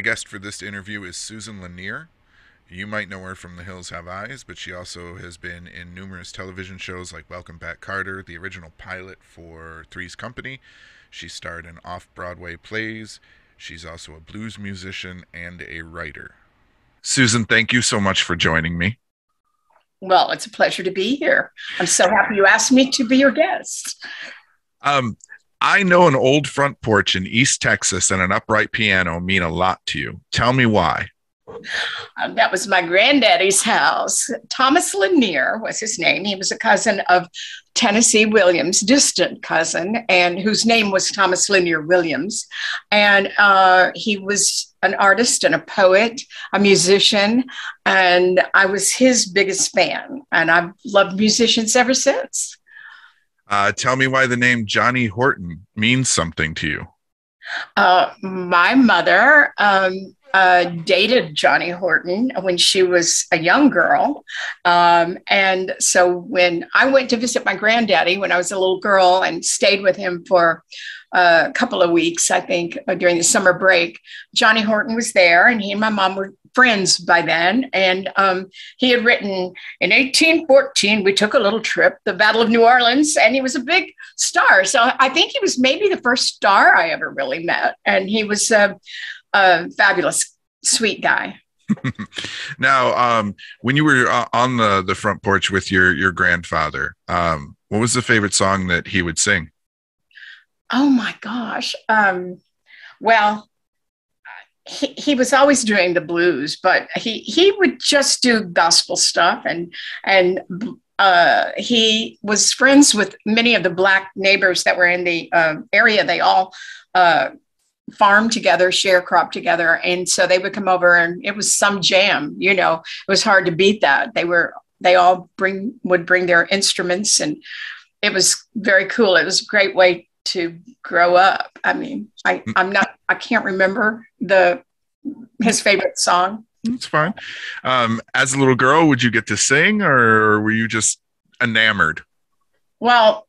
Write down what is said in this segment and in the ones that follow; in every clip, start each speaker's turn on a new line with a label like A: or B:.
A: My guest for this interview is Susan Lanier. You might know her from The Hills Have Eyes, but she also has been in numerous television shows like Welcome Back, Carter, the original pilot for Three's Company. She starred in off-Broadway plays. She's also a blues musician and a writer. Susan, thank you so much for joining me.
B: Well, it's a pleasure to be here. I'm so happy you asked me to be your guest.
A: Um, I know an old front porch in East Texas and an upright piano mean a lot to you. Tell me why.
B: That was my granddaddy's house. Thomas Lanier was his name. He was a cousin of Tennessee Williams, distant cousin, and whose name was Thomas Lanier Williams. And he was an artist and a poet, a musician, and I was his biggest fan. And I've loved musicians ever since.
A: Tell me why the name Johnny Horton means something to you.
B: My mother dated Johnny Horton when she was a young girl. And so when I went to visit my granddaddy when I was a little girl and stayed with him for a couple of weeks, I think during the summer break, Johnny Horton was there and he and my mom were friends by then. And he had written in 1814, we took a little trip, the Battle of New Orleans, and he was a big star. So I think he was maybe the first star I ever really met. And he was a fabulous, sweet guy.
A: Now, when you were on the front porch with your grandfather, what was the favorite song that he would sing?
B: Oh my gosh. Well, he was always doing the blues, but he would just do gospel stuff, and he was friends with many of the Black neighbors that were in the area. They all farm together, share crop together, and so they would come over, and it was some jam. You know, it was hard to beat that. They all would bring their instruments, and it was very cool. It was a great way to grow up. I mean, I can't remember his favorite song.
A: That's fine. As a little girl, would you get to sing, or were you just enamored?
B: Well,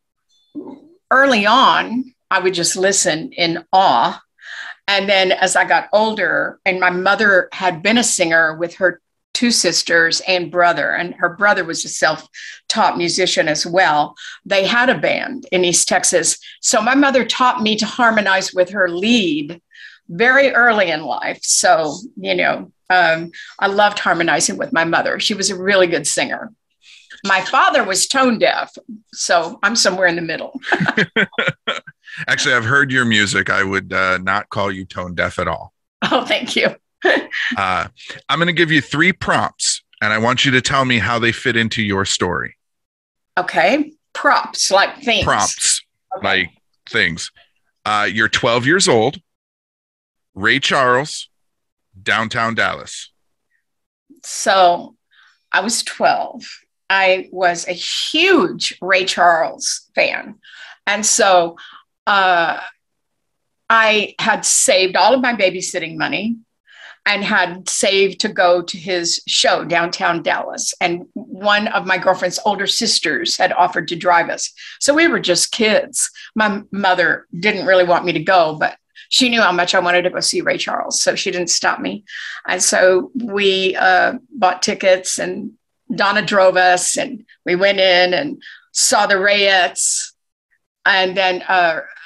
B: early on, I would just listen in awe. And then as I got older, and my mother had been a singer with her two sisters and brother, and her brother was a self-taught musician as well. They had a band in East Texas. So my mother taught me to harmonize with her lead very early in life. So, I loved harmonizing with my mother. She was a really good singer. My father was tone deaf, so I'm somewhere in the middle.
A: Actually, I've heard your music. I would not call you tone deaf at all.
B: Oh, thank you.
A: I'm going to give you 3 prompts, and I want you to tell me how they fit into your story.
B: Okay. Props, like things.
A: Prompts,
B: okay.
A: Like things. You're 12 years old, Ray Charles, downtown Dallas.
B: So I was 12. I was a huge Ray Charles fan. And so I had saved all of my babysitting money and had saved to go to his show downtown Dallas. And one of my girlfriend's older sisters had offered to drive us. So we were just kids. My mother didn't really want me to go, but she knew how much I wanted to go see Ray Charles. So she didn't stop me. And so we bought tickets, and Donna drove us, and we went in and saw the Rayettes. And then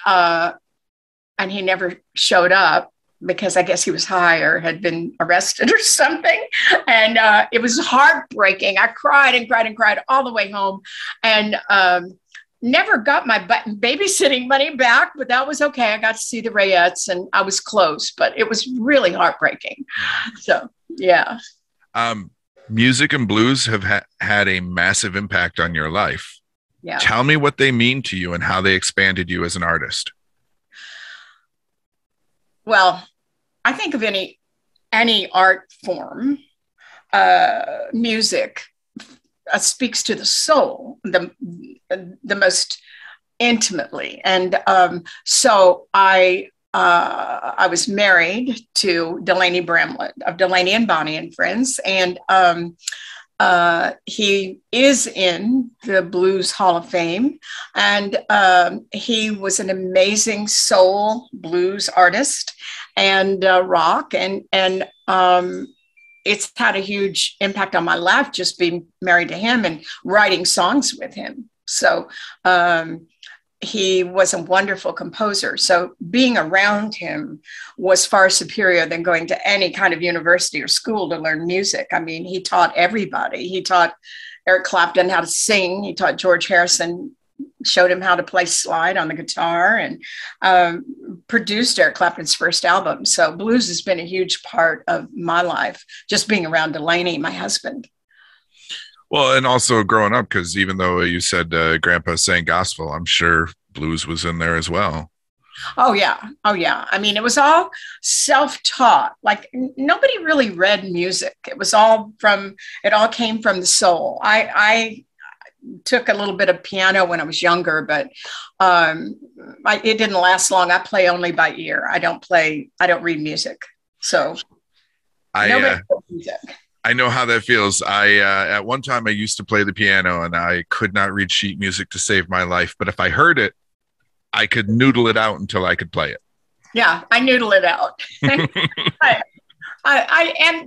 B: and he never showed up, because I guess he was high or had been arrested or something. And it was heartbreaking. I cried and cried and cried all the way home, and never got my babysitting money back, but that was okay. I got to see the Rayettes, and I was close, but it was really heartbreaking. So, yeah.
A: Music and blues have had a massive impact on your life.
B: Yeah.
A: Tell me what they mean to you and how they expanded you as an artist.
B: Well, I think of any art form, music speaks to the soul the most intimately. And so I was married to Delaney Bramlett of Delaney and Bonnie and Friends. And he is in the Blues Hall of Fame. And he was an amazing soul blues artist. and rock, and it's had a huge impact on my life just being married to him and writing songs with him. So he was a wonderful composer. So being around him was far superior than going to any kind of university or school to learn music. I mean, he taught everybody. He taught Eric Clapton how to sing. He taught George Harrison, showed him how to play slide on the guitar, and produced Eric Clapton's first album. So blues has been a huge part of my life, just being around Delaney, my husband.
A: Well, and also growing up, because even though you said Grandpa sang gospel, I'm sure blues was in there as well.
B: Oh yeah. Oh yeah. I mean, it was all self-taught. Like nobody really read music. It all came from the soul. I took a little bit of piano when I was younger, but it didn't last long. I play only by ear. I don't read music. So nobody plays music.
A: I know how that feels. At one time I used to play the piano and I could not read sheet music to save my life. But if I heard it, I could noodle it out until I could play it.
B: Yeah, I noodle it out. And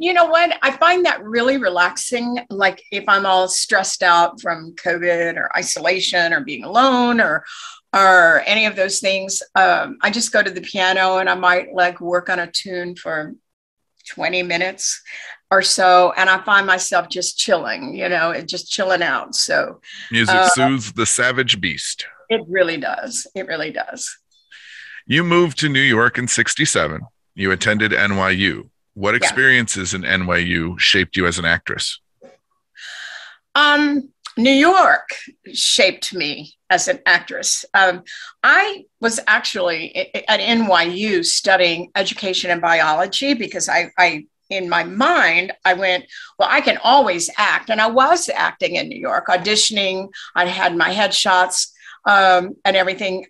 B: you know what? I find that really relaxing. Like if I'm all stressed out from COVID or isolation or being alone or any of those things, I just go to the piano and I might like work on a tune for 20 minutes or so. And I find myself just chilling, just chilling out. So
A: music soothes the savage beast.
B: It really does. It really does.
A: You moved to New York in 1967. You attended NYU. What experiences in NYU shaped you as an actress?
B: New York shaped me as an actress. I was actually at NYU studying education and biology because I in my mind, I went, well, I can always act. And I was acting in New York, auditioning. I had my headshots and everything.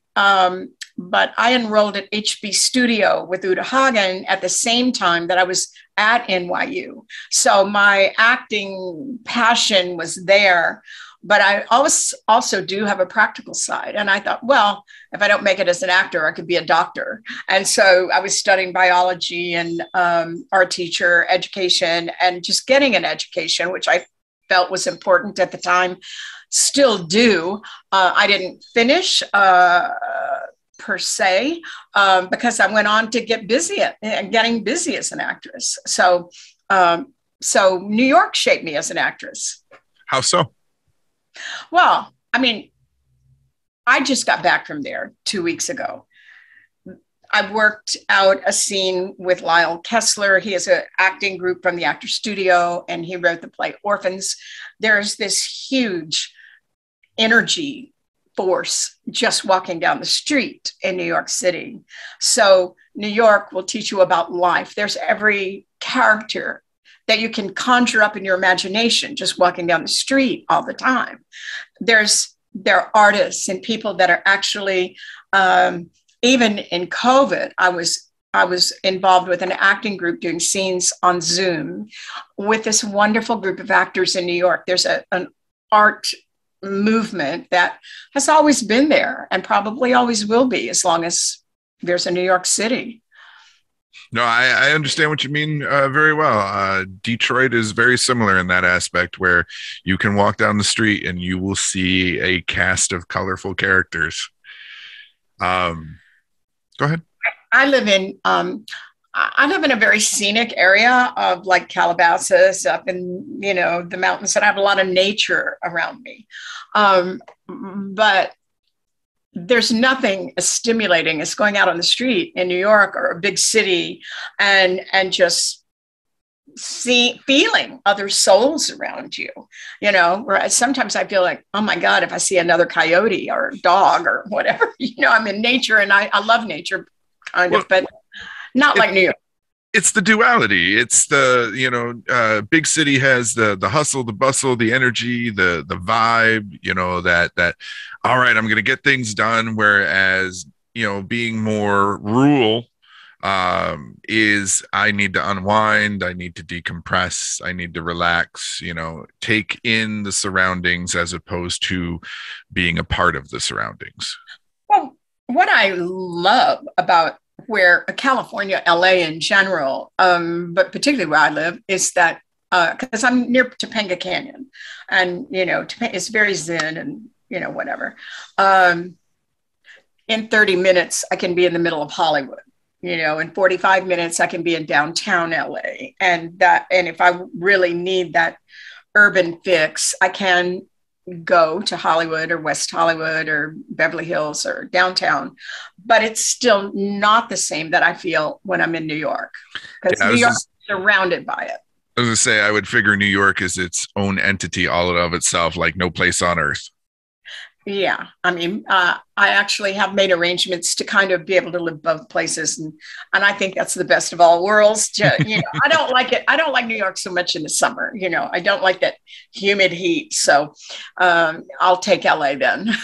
B: But I enrolled at HB Studio with Uta Hagen at the same time that I was at NYU. So my acting passion was there, but I also do have a practical side. And I thought, well, if I don't make it as an actor, I could be a doctor. And so I was studying biology and art teacher education and just getting an education, which I felt was important at the time, still do. I didn't finish per se, because I went on to get getting busy as an actress. So New York shaped me as an actress.
A: How so?
B: Well, I mean, I just got back from there 2 weeks ago. I worked out a scene with Lyle Kessler. He has an acting group from the Actor Studio, and he wrote the play Orphans. There's this huge energy force just walking down the street in New York City. So New York will teach you about life. There's every character that you can conjure up in your imagination just walking down the street all the time. There are artists and people that are actually, even in COVID, I was involved with an acting group doing scenes on Zoom with this wonderful group of actors in New York. There's an art movement that has always been there and probably always will be as long as there's a New York City.
A: No, I understand what you mean very well. Detroit is very similar in that aspect where you can walk down the street and you will see a cast of colorful characters. Go ahead. I live in
B: a very scenic area of like Calabasas up in, the mountains, and I have a lot of nature around me. But there's nothing as stimulating as going out on the street in New York or a big city and just feeling other souls around you, sometimes I feel like, oh my God, if I see another coyote or a dog or whatever, I'm in nature and I love nature kind of, but not like New York.
A: It's the duality. It's the, big city has the hustle, the bustle, the energy, the vibe, that, all right, I'm going to get things done. Whereas, being more rural is I need to unwind. I need to decompress. I need to relax, take in the surroundings as opposed to being a part of the surroundings.
B: Well, what I love about where California, LA in general, but particularly where I live, is that because I'm near Topanga Canyon, and it's very zen and whatever. In 30 minutes, I can be in the middle of Hollywood. In 45 minutes, I can be in downtown LA, and if I really need that urban fix, I can go to Hollywood or West Hollywood or Beverly Hills or downtown, but it's still not the same that I feel when I'm in New York, because New York is surrounded by it.
A: I was gonna say, I would figure New York is its own entity all of itself, like no place on earth.
B: Yeah, I mean, I actually have made arrangements to kind of be able to live both places, and I think that's the best of all worlds. I don't like it. I don't like New York so much in the summer. I don't like that humid heat. So I'll take LA then.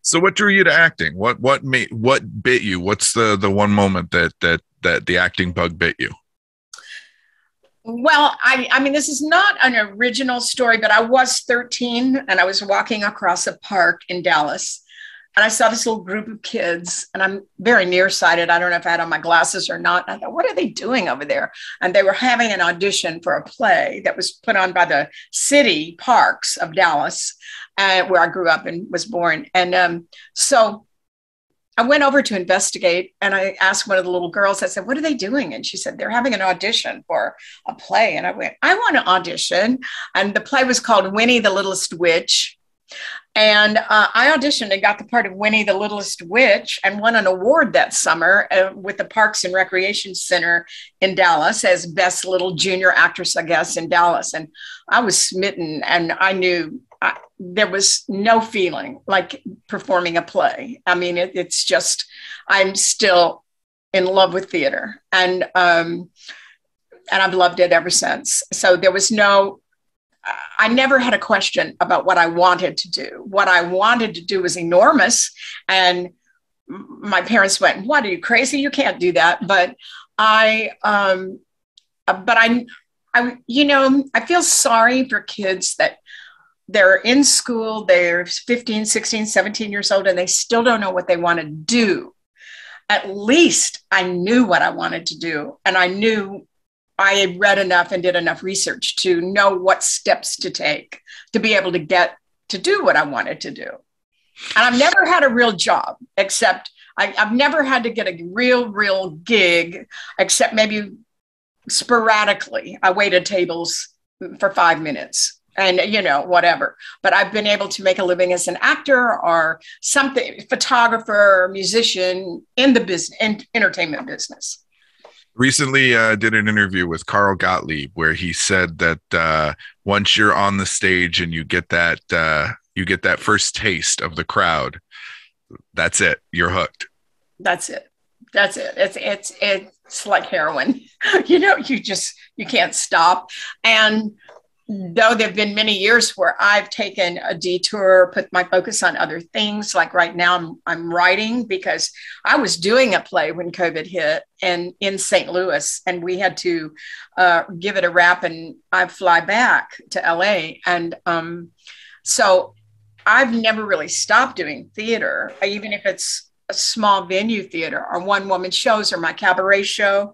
A: So, what drew you to acting? What bit you? What's the one moment that the acting bug bit you?
B: Well, I mean, this is not an original story, but I was 13 and I was walking across a park in Dallas, and I saw this little group of kids, and I'm very nearsighted. I don't know if I had on my glasses or not. I thought, what are they doing over there? And they were having an audition for a play that was put on by the city parks of Dallas, where I grew up and was born. And so I went over to investigate, and I asked one of the little girls, I said, what are they doing? And she said, they're having an audition for a play. And I went, I want to audition. And the play was called Winnie the Littlest Witch. And I auditioned and got the part of Winnie the Littlest Witch and won an award that summer with the Parks and Recreation Center in Dallas as best little junior actress, I guess, in Dallas. And I was smitten, and I knew there was no feeling like performing a play. I mean, it's just, I'm still in love with theater, and I've loved it ever since. So there was I never had a question about what I wanted to do. What I wanted to do was enormous. And my parents went, what, are you crazy? You can't do that. But I feel sorry for kids that they're in school, they're 15, 16, 17 years old, and they still don't know what they want to do. At least I knew what I wanted to do. And I knew I had read enough and did enough research to know what steps to take to be able to get to do what I wanted to do. And I've never had a real job, except I've never had to get a real gig, except maybe sporadically. I waited tables for 5 minutes and, whatever. But I've been able to make a living as an actor or something, photographer, or musician in the business, entertainment business.
A: Recently did an interview with Carl Gottlieb where he said that once you're on the stage and you get that first taste of the crowd, that's it. You're hooked.
B: That's it. It's like heroin. You can't stop. And though there have been many years where I've taken a detour, put my focus on other things, like right now I'm writing, because I was doing a play when COVID hit and in St. Louis, and we had to give it a wrap, and I fly back to LA. And so I've never really stopped doing theater, even if it's a small venue theater or one-woman shows or my cabaret show.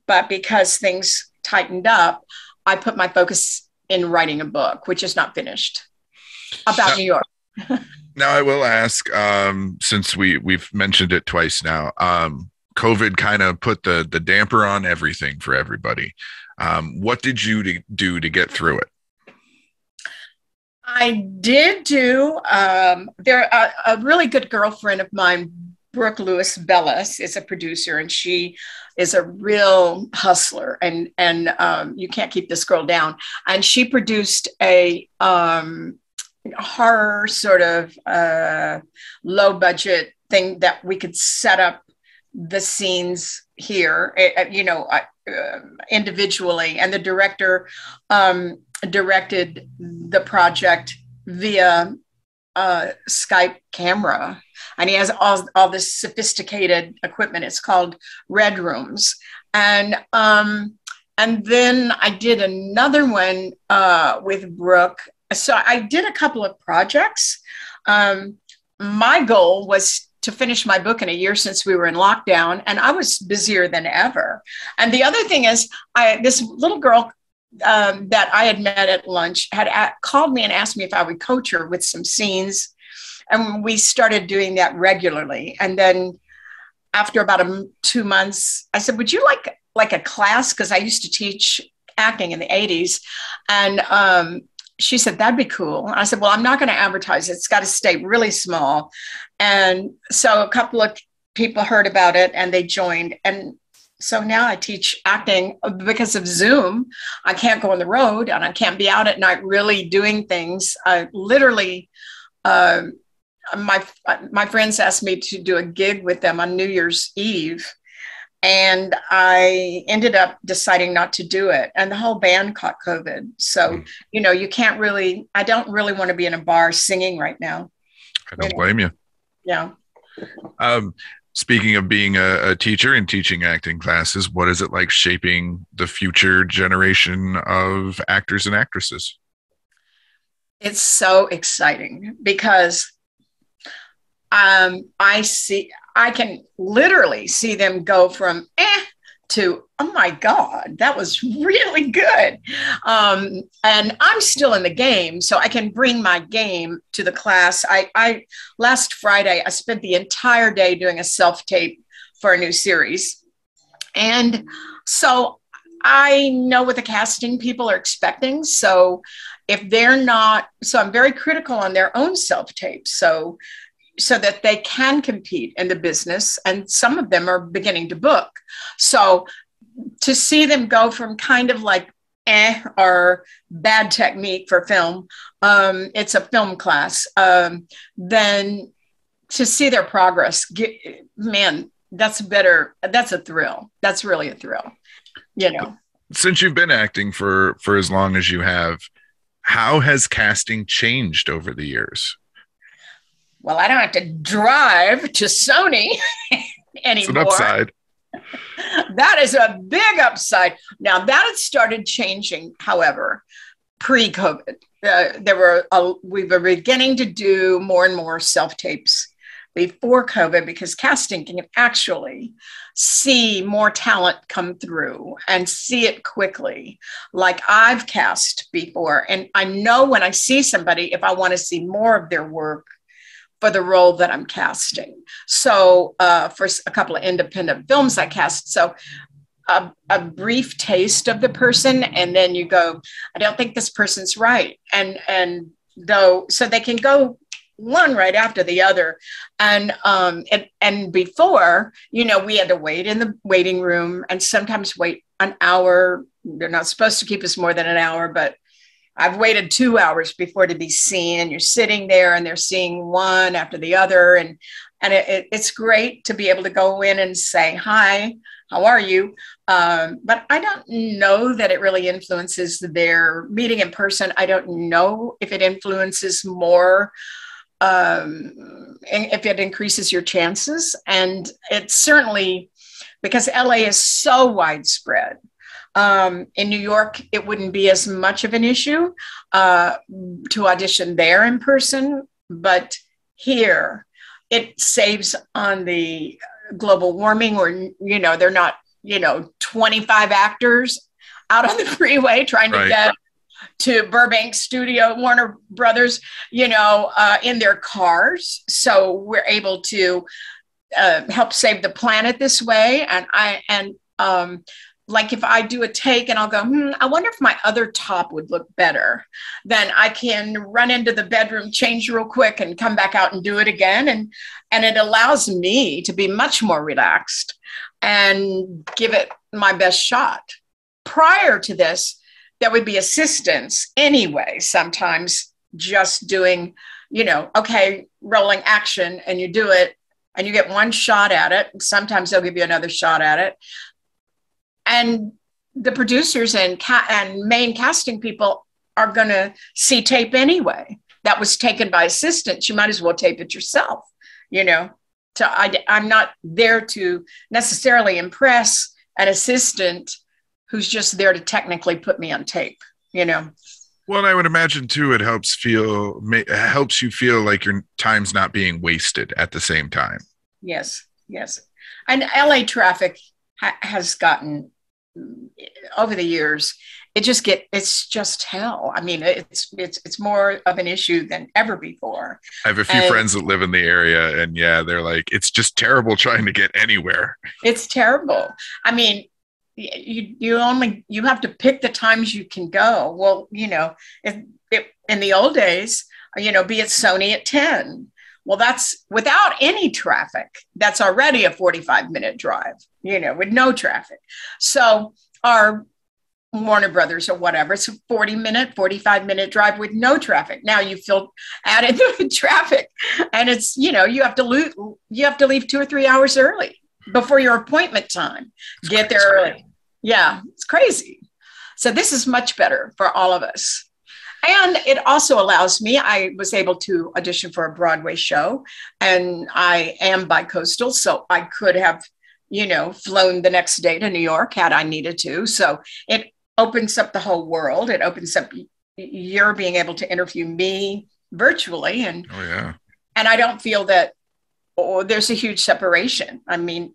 B: But because things tightened up, I put my focus in writing a book, which is not finished, about New York.
A: Now, I will ask, since we've mentioned it twice now, COVID kind of put the damper on everything for everybody. What did you do to get through it?
B: I did do, a really good girlfriend of mine, Brooke Lewis Bellis, is a producer, and she is a real hustler, and you can't keep this girl down. And she produced a horror sort of low budget thing that we could set up the scenes here, individually. And the director directed the project via Skype camera, and he has all this sophisticated equipment. It's called Red Rooms. And then I did another one with Brooke. So I did a couple of projects. My goal was to finish my book in a year since we were in lockdown, and I was busier than ever. And the other thing is, this little girl that I had met at lunch had called me and asked me if I would coach her with some scenes. And we started doing that regularly. And then after about 2 months, I said, would you like a class? Because I used to teach acting in the 80s. And she said, that'd be cool. And I said, well, I'm not going to advertise it. It's got to stay really small. And so a couple of people heard about it and they joined. And so now I teach acting because of Zoom. I can't go on the road and I can't be out at night really doing things. I literally, my friends asked me to do a gig with them on New Year's Eve. And I ended up deciding not to do it. And the whole band caught COVID. So, you can't really, I don't really want to be in a bar singing right now.
A: I don't blame you.
B: Yeah.
A: Speaking of being a teacher and teaching acting classes, what is it like shaping the future generation of actors and actresses?
B: It's so exciting because I can literally see them go from to, oh my God, that was really good. And I'm still in the game, so I can bring my game to the class. I last Friday, I spent the entire day doing a self-tape for a new series. And so I know what the casting people are expecting. So if they're not, so I'm very critical on their own self-tapes. So that they can compete in the business. And some of them are beginning to book. So to see them go from kind of like or bad technique for film, it's a film class, then to see their progress, man, that's a thrill. That's really a thrill,
A: Since you've been acting for as long as you have, how has casting changed over the years?
B: Well, I don't have to drive to Sony anymore.
A: It's an upside.
B: That is a big upside. Now that had started changing, however, pre-COVID. We were beginning to do more and more self-tapes before COVID because casting can actually see more talent come through and see it quickly. Like I've cast before, and I know when I see somebody, if I want to see more of their work for the role that I'm casting. So for a couple of independent films I cast. So a brief taste of the person, and then you go, I don't think this person's right. And so they can go one right after the other. And before, we had to wait in the waiting room and sometimes wait an hour. They're not supposed to keep us more than an hour, but I've waited 2 hours before to be seen, and you're sitting there and they're seeing one after the other. And it's great to be able to go in and say, hi, how are you? But I don't know that it really influences their meeting in person. I don't know if it influences more, if it increases your chances. And it's certainly because LA is so widespread. In New York, it wouldn't be as much of an issue to audition there in person, but here it saves on the global warming, or they're not 25 actors out on the freeway trying to get to Burbank Studio, Warner Brothers, in their cars. So we're able to help save the planet this way. And like if I do a take and I'll go, I wonder if my other top would look better, then I can run into the bedroom, change real quick and come back out and do it again. And it allows me to be much more relaxed and give it my best shot. Prior to this, there would be assistants anyway, sometimes just doing, okay, rolling action, and you do it and you get one shot at it. Sometimes they'll give you another shot at it. And the producers and main casting people are going to see tape anyway. That was taken by assistants. You might as well tape it yourself, I'm not there to necessarily impress an assistant who's just there to technically put me on tape,
A: Well, and I would imagine too, it helps you feel like your time's not being wasted at the same time.
B: Yes. Yes. And LA traffic has gotten over the years, it's just hell. I mean, it's more of an issue than ever before.
A: I have a few
B: And
A: friends that live in the area, and yeah, they're like, it's just terrible trying to get anywhere.
B: it's terrible. I mean, you have to pick the times you can go. Well, in the old days, be at Sony at 10. Well, that's without any traffic. That's already a 45-minute drive, with no traffic. So our Warner Brothers or whatever, it's a 45-minute drive with no traffic. Now you feel added the traffic, and it's, you have to leave 2 or 3 hours early before your appointment time. Get there early. Yeah, it's crazy. So this is much better for all of us. And it also allows me, I was able to audition for a Broadway show, and I am bi-coastal, so I could have, flown the next day to New York had I needed to. So it opens up the whole world. It opens up you're being able to interview me virtually. And,
A: Oh, yeah.
B: And I don't feel that there's a huge separation. I mean,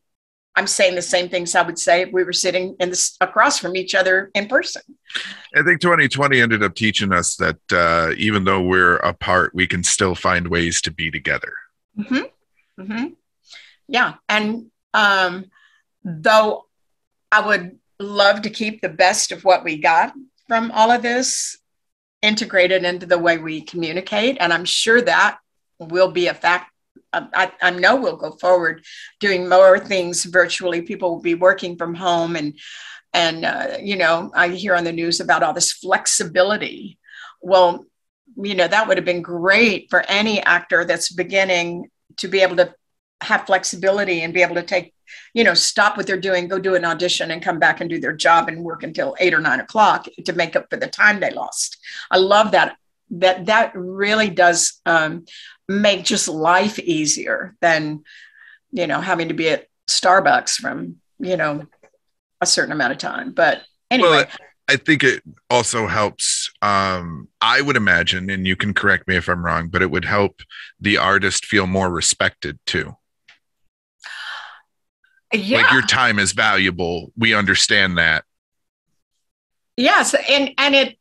B: I'm saying the same things I would say if we were sitting across from each other in person.
A: I think 2020 ended up teaching us that even though we're apart, we can still find ways to be together.
B: Mm-hmm. Mm-hmm. Yeah. And though I would love to keep the best of what we got from all of this integrated into the way we communicate, and I'm sure that will be a fact. I know we'll go forward doing more things virtually. People will be working from home, and I hear on the news about all this flexibility. Well, that would have been great for any actor that's beginning to be able to have flexibility and be able to take, stop what they're doing, go do an audition, and come back and do their job and work until 8 or 9 o'clock to make up for the time they lost. I love that. That really does make just life easier than, having to be at Starbucks from, a certain amount of time. But anyway.
A: Well, I think it also helps. I would imagine, and you can correct me if I'm wrong, but it would help the artist feel more respected too.
B: Yeah.
A: Like your time is valuable. We understand that.
B: Yes. And it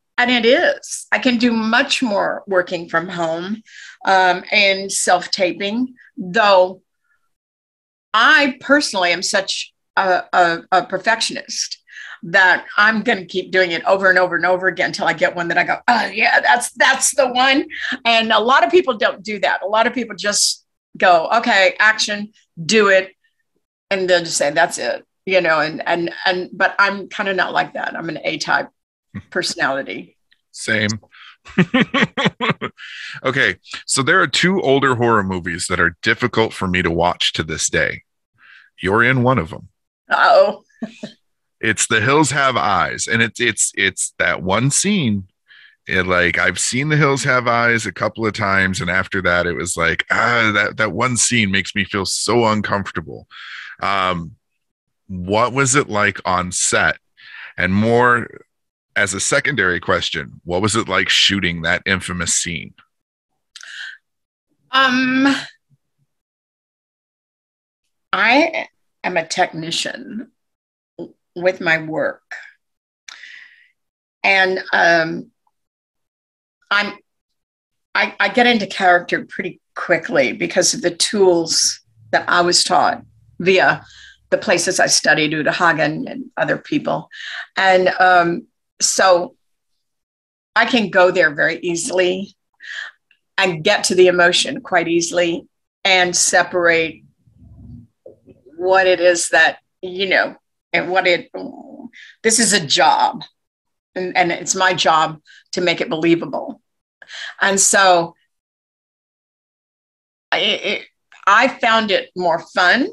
B: is. I can do much more working from home and self-taping, though I personally am such a perfectionist that I'm going to keep doing it over and over and over again until I get one that I go, oh yeah, that's the one. And a lot of people don't do that. A lot of people just go, okay, action, do it. And they'll just say, that's it, but I'm kind of not like that. I'm an A-type personality.
A: Same. Okay. So there are 2 older horror movies that are difficult for me to watch to this day. You're in one of them.
B: Oh.
A: It's The Hills Have Eyes, and it's that one scene. I've seen The Hills Have Eyes a couple of times, and after that, it was like that one scene makes me feel so uncomfortable. What was it like on set? And more as a secondary question, what was it like shooting that infamous scene?
B: I am a technician with my work. And I get into character pretty quickly because of the tools that I was taught via the places I studied, Uta Hagen and other people. And so I can go there very easily and get to the emotion quite easily and separate what it is that, and this is a job, and it's my job to make it believable. And so I found it more fun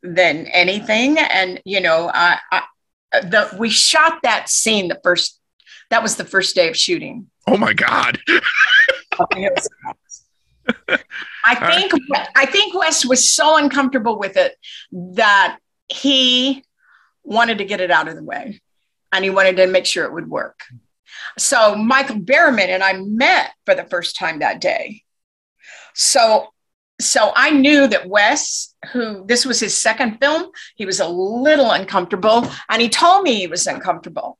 B: than anything. And, we shot that scene that was the first day of shooting.
A: Oh my God.
B: I think Wes was so uncomfortable with it that he wanted to get it out of the way, and he wanted to make sure it would work. So Michael Berryman and I met for the first time that day. So so I knew that Wes, who this was his second film, he was a little uncomfortable, and he told me he was uncomfortable.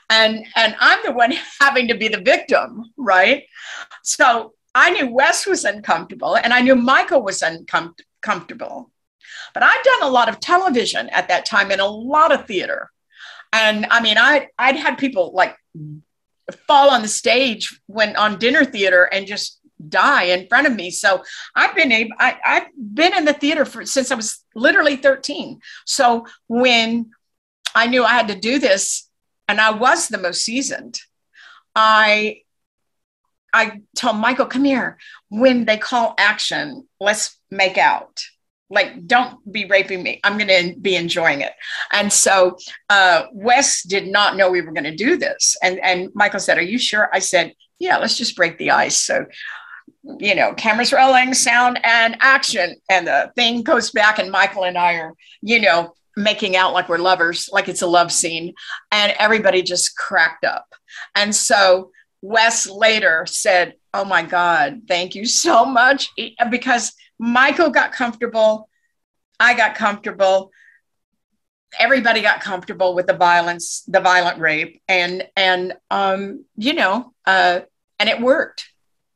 B: And I'm the one having to be the victim, right? So I knew Wes was uncomfortable, and I knew Michael was uncomfortable. But I'd done a lot of television at that time and a lot of theater. And I mean, I'd had people like fall on the stage when on dinner theater and just die in front of me. So I've been in the theater since I was literally 13. So when I knew I had to do this, and I was the most seasoned, I told Michael, come here. When they call action, let's make out. Like, don't be raping me. I'm going to be enjoying it. And so Wes did not know we were going to do this. And Michael said, are you sure? I said, yeah, let's just break the ice. So, you know, cameras rolling, sound and action. And the thing goes back, and Michael and I are, you know, making out like we're lovers, like it's a love scene. And everybody just cracked up. And so Wes later said, oh my God, thank you so much. Because Michael got comfortable. I got comfortable. Everybody got comfortable with the violence, the violent rape. And you know, and it worked.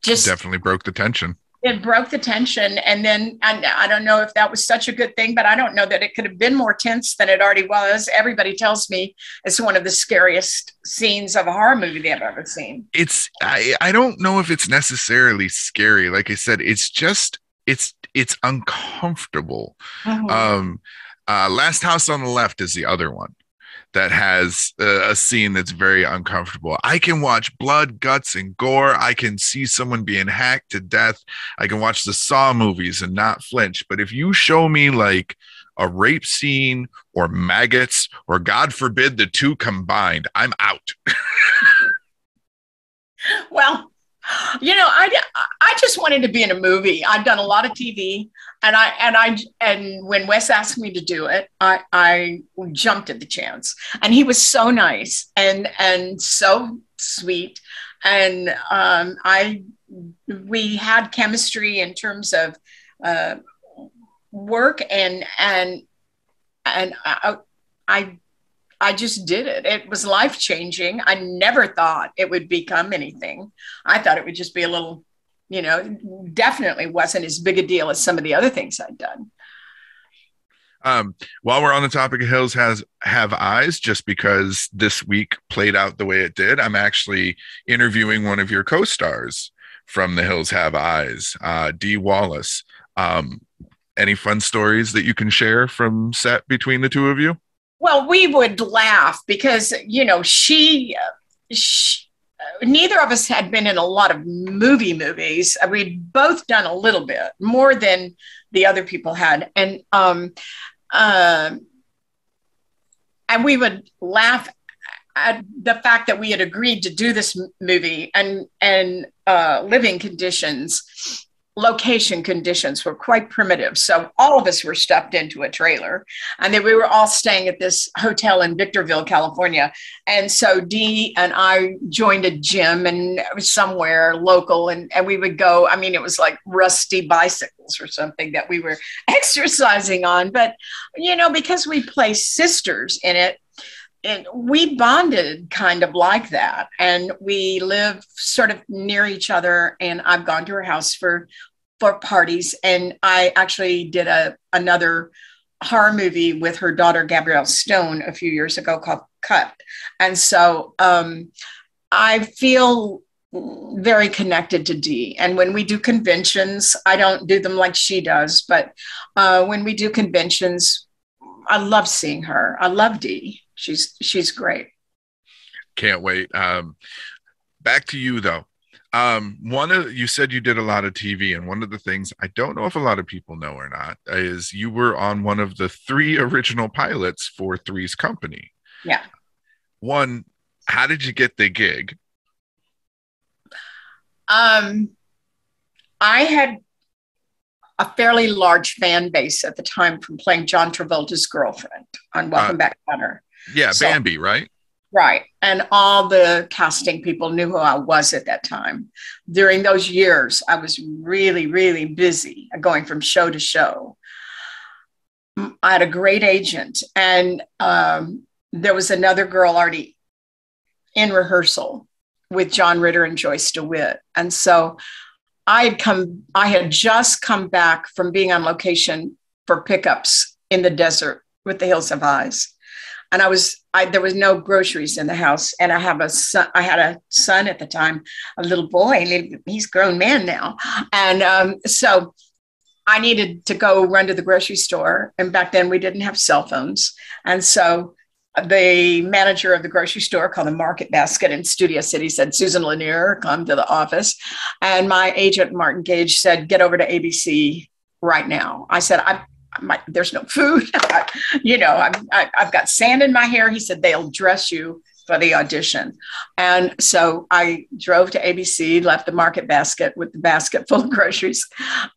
B: Just
A: definitely broke the tension.
B: It broke the tension. And then I don't know if that was such a good thing, but I don't know that it could have been more tense than it already was. Everybody tells me it's one of the scariest scenes of a horror movie they've ever seen.
A: I don't know if it's necessarily scary. Like I said, it's just, it's uncomfortable.
B: Mm-hmm.
A: Last House on the Left is the other one that has a scene that's very uncomfortable. I can watch blood, guts, and gore. I can see someone being hacked to death. I can watch the Saw movies and not flinch. But if you show me like a rape scene or maggots, or God forbid the two combined, I'm out.
B: Well, you know, I just wanted to be in a movie. I've done a lot of TV, and when Wes asked me to do it, I jumped at the chance. And he was so nice and so sweet, and we had chemistry in terms of work, and I just did it. It was life-changing. I never thought it would become anything. I thought it would just be a little, you know, definitely wasn't as big a deal as some of the other things I'd done.
A: While we're on the topic of Hills Have Eyes, just because this week played out the way it did, I'm actually interviewing one of your co-stars from The Hills Have Eyes, Dee Wallace. Any fun stories that you can share from set between the two of you?
B: Well, we would laugh because, you know, neither of us had been in a lot of movies. We'd both done a little bit more than the other people had. And we would laugh at the fact that we had agreed to do this movie, and living conditions, location conditions were quite primitive. So all of us were stuffed into a trailer, and then we were all staying at this hotel in Victorville, California. And so Dee and I joined a gym, and it was somewhere local, and we would go. I mean, it was like rusty bicycles or something that we were exercising on. But, you know, because we play sisters in it, and we bonded kind of like that. And we live sort of near each other. And I've gone to her house for parties. And I actually did another horror movie with her daughter, Gabrielle Stone, a few years ago called Cut. And so I feel very connected to Dee. And when we do conventions, I don't do them like she does, but when we do conventions, I love seeing her. I love Dee. She's great.
A: Can't wait. Back to you though. You said you did a lot of TV, and one of the things I don't know if a lot of people know or not is you were on one of the 3 original pilots for Three's Company.
B: Yeah.
A: One, how did you get the gig?
B: I had a fairly large fan base at the time from playing John Travolta's girlfriend on Welcome Back, Kotter.
A: Yeah, so, Bambi, right?
B: Right. And all the casting people knew who I was at that time. During those years, I was really, really busy going from show to show. I had a great agent, and there was another girl already in rehearsal with John Ritter and Joyce DeWitt. And so I had just come back from being on location for pickups in the desert with the Hills Have Eyes. And there was no groceries in the house. And I had a son at the time, a little boy, he's a grown man now. And so I needed to go run to the grocery store. And back then we didn't have cell phones. And so the manager of the grocery store called the Market Basket in Studio City said, Susan Lanier, come to the office. And my agent, Martin Gage, said, get over to ABC right now. I said, there's no food. I've got sand in my hair. He said, they'll dress you for the audition. And so I drove to ABC, left the Market Basket with the basket full of groceries,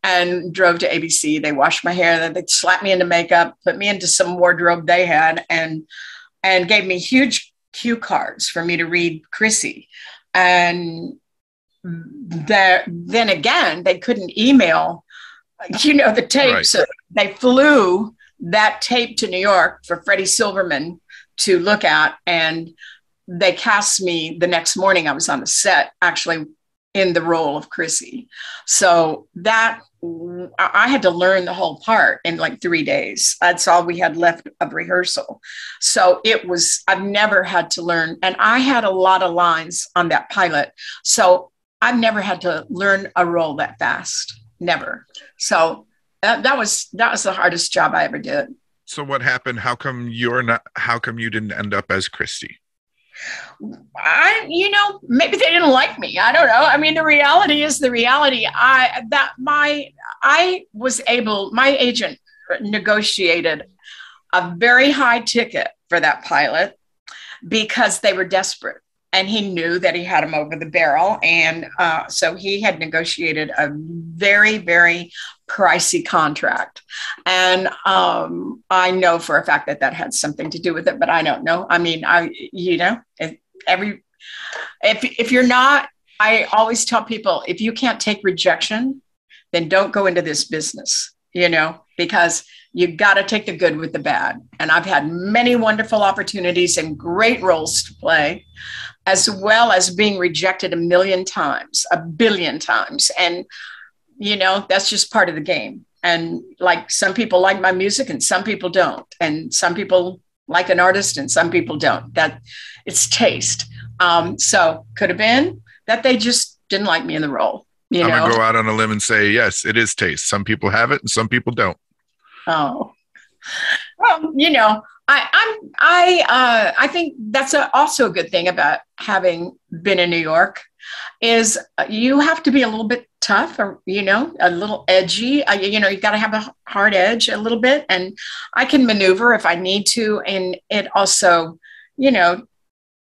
B: and drove to ABC. They washed my hair, then they slapped me into makeup, put me into some wardrobe they had, and gave me huge cue cards for me to read Chrissy. And then again, they couldn't email, the tape. Right. So they flew that tape to New York for Freddie Silverman to look at. And they cast me the next morning. I was on the set, actually, in the role of Chrissy. So I had to learn the whole part in like 3 days. That's all we had left of rehearsal. So I've never had to learn. And I had a lot of lines on that pilot. So I've never had to learn a role that fast. Never. So that was the hardest job I ever did.
A: So what happened? How come you didn't end up as Christy?
B: Maybe they didn't like me. I don't know. I mean, the reality is the reality. My agent negotiated a very high ticket for that pilot because they were desperate. And he knew that he had him over the barrel. And so he had negotiated a very, very pricey contract. And I know for a fact that had something to do with it, but I don't know. I mean, if you're not, I always tell people, if you can't take rejection, then don't go into this business, because you got to take the good with the bad. And I've had many wonderful opportunities and great roles to play, as well as being rejected a billion times. And, that's just part of the game. And like some people like my music and some people don't. And some people like an artist and some people don't. That it's taste. So could have been that they just didn't like me in the role.
A: I'm going to go out on a limb and say, yes, it is taste. Some people have it and some people don't.
B: Oh, well, I think that's also a good thing about having been in New York is you have to be a little bit tough or, a little edgy. You got to have a hard edge a little bit, and I can maneuver if I need to. And it also,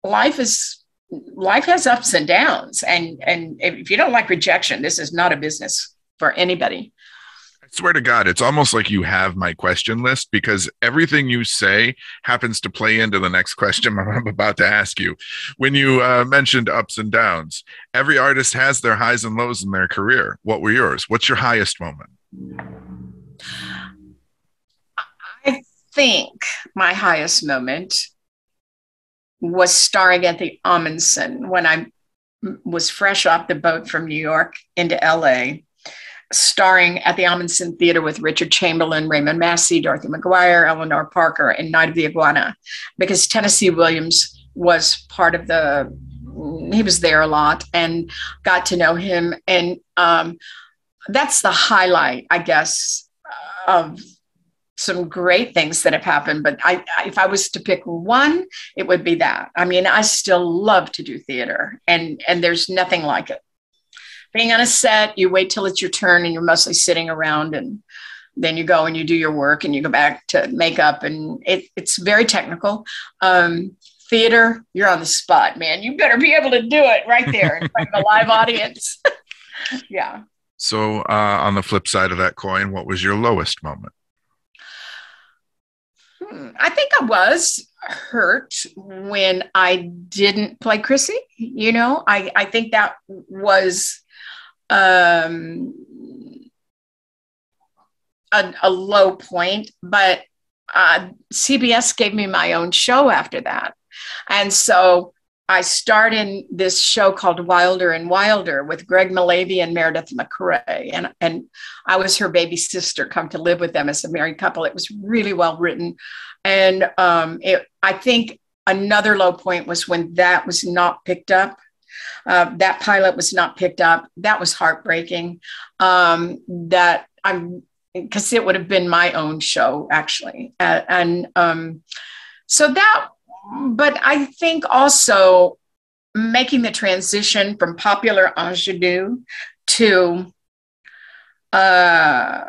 B: life has ups and downs. And if you don't like rejection, this is not a business for anybody.
A: I swear to God, it's almost like you have my question list, because everything you say happens to play into the next question I'm about to ask you. When you mentioned ups and downs, every artist has their highs and lows in their career. What were yours? What's your highest moment?
B: I think my highest moment was starring at the Amundsen when I was fresh off the boat from New York into LA. Starring at the Amundsen Theater with Richard Chamberlain, Raymond Massey, Dorothy McGuire, Eleanor Parker, and Night of the Iguana, because Tennessee Williams was part of he was there a lot and got to know him. And that's the highlight, I guess, of some great things that have happened. But if I was to pick one, it would be that. I mean, I still love to do theater, and there's nothing like it. Being on a set, you wait till it's your turn and you're mostly sitting around, and then you go and you do your work and you go back to makeup, and it's very technical. Theater, you're on the spot, man. You better be able to do it right there in front of a live audience. Yeah.
A: So on the flip side of that coin, what was your lowest moment?
B: I think I was hurt when I didn't play Chrissy. I think that was um, a low point, but CBS gave me my own show after that. And so I starred in this show called Wilder and Wilder with Greg Malavy and Meredith McRae. And I was her baby sister, come to live with them as a married couple. It was really well written. And I think another low point was when that was not picked up. That pilot was not picked up. That was heartbreaking. Because it would have been my own show, actually. So that, but I think also making the transition from popular ingenue to a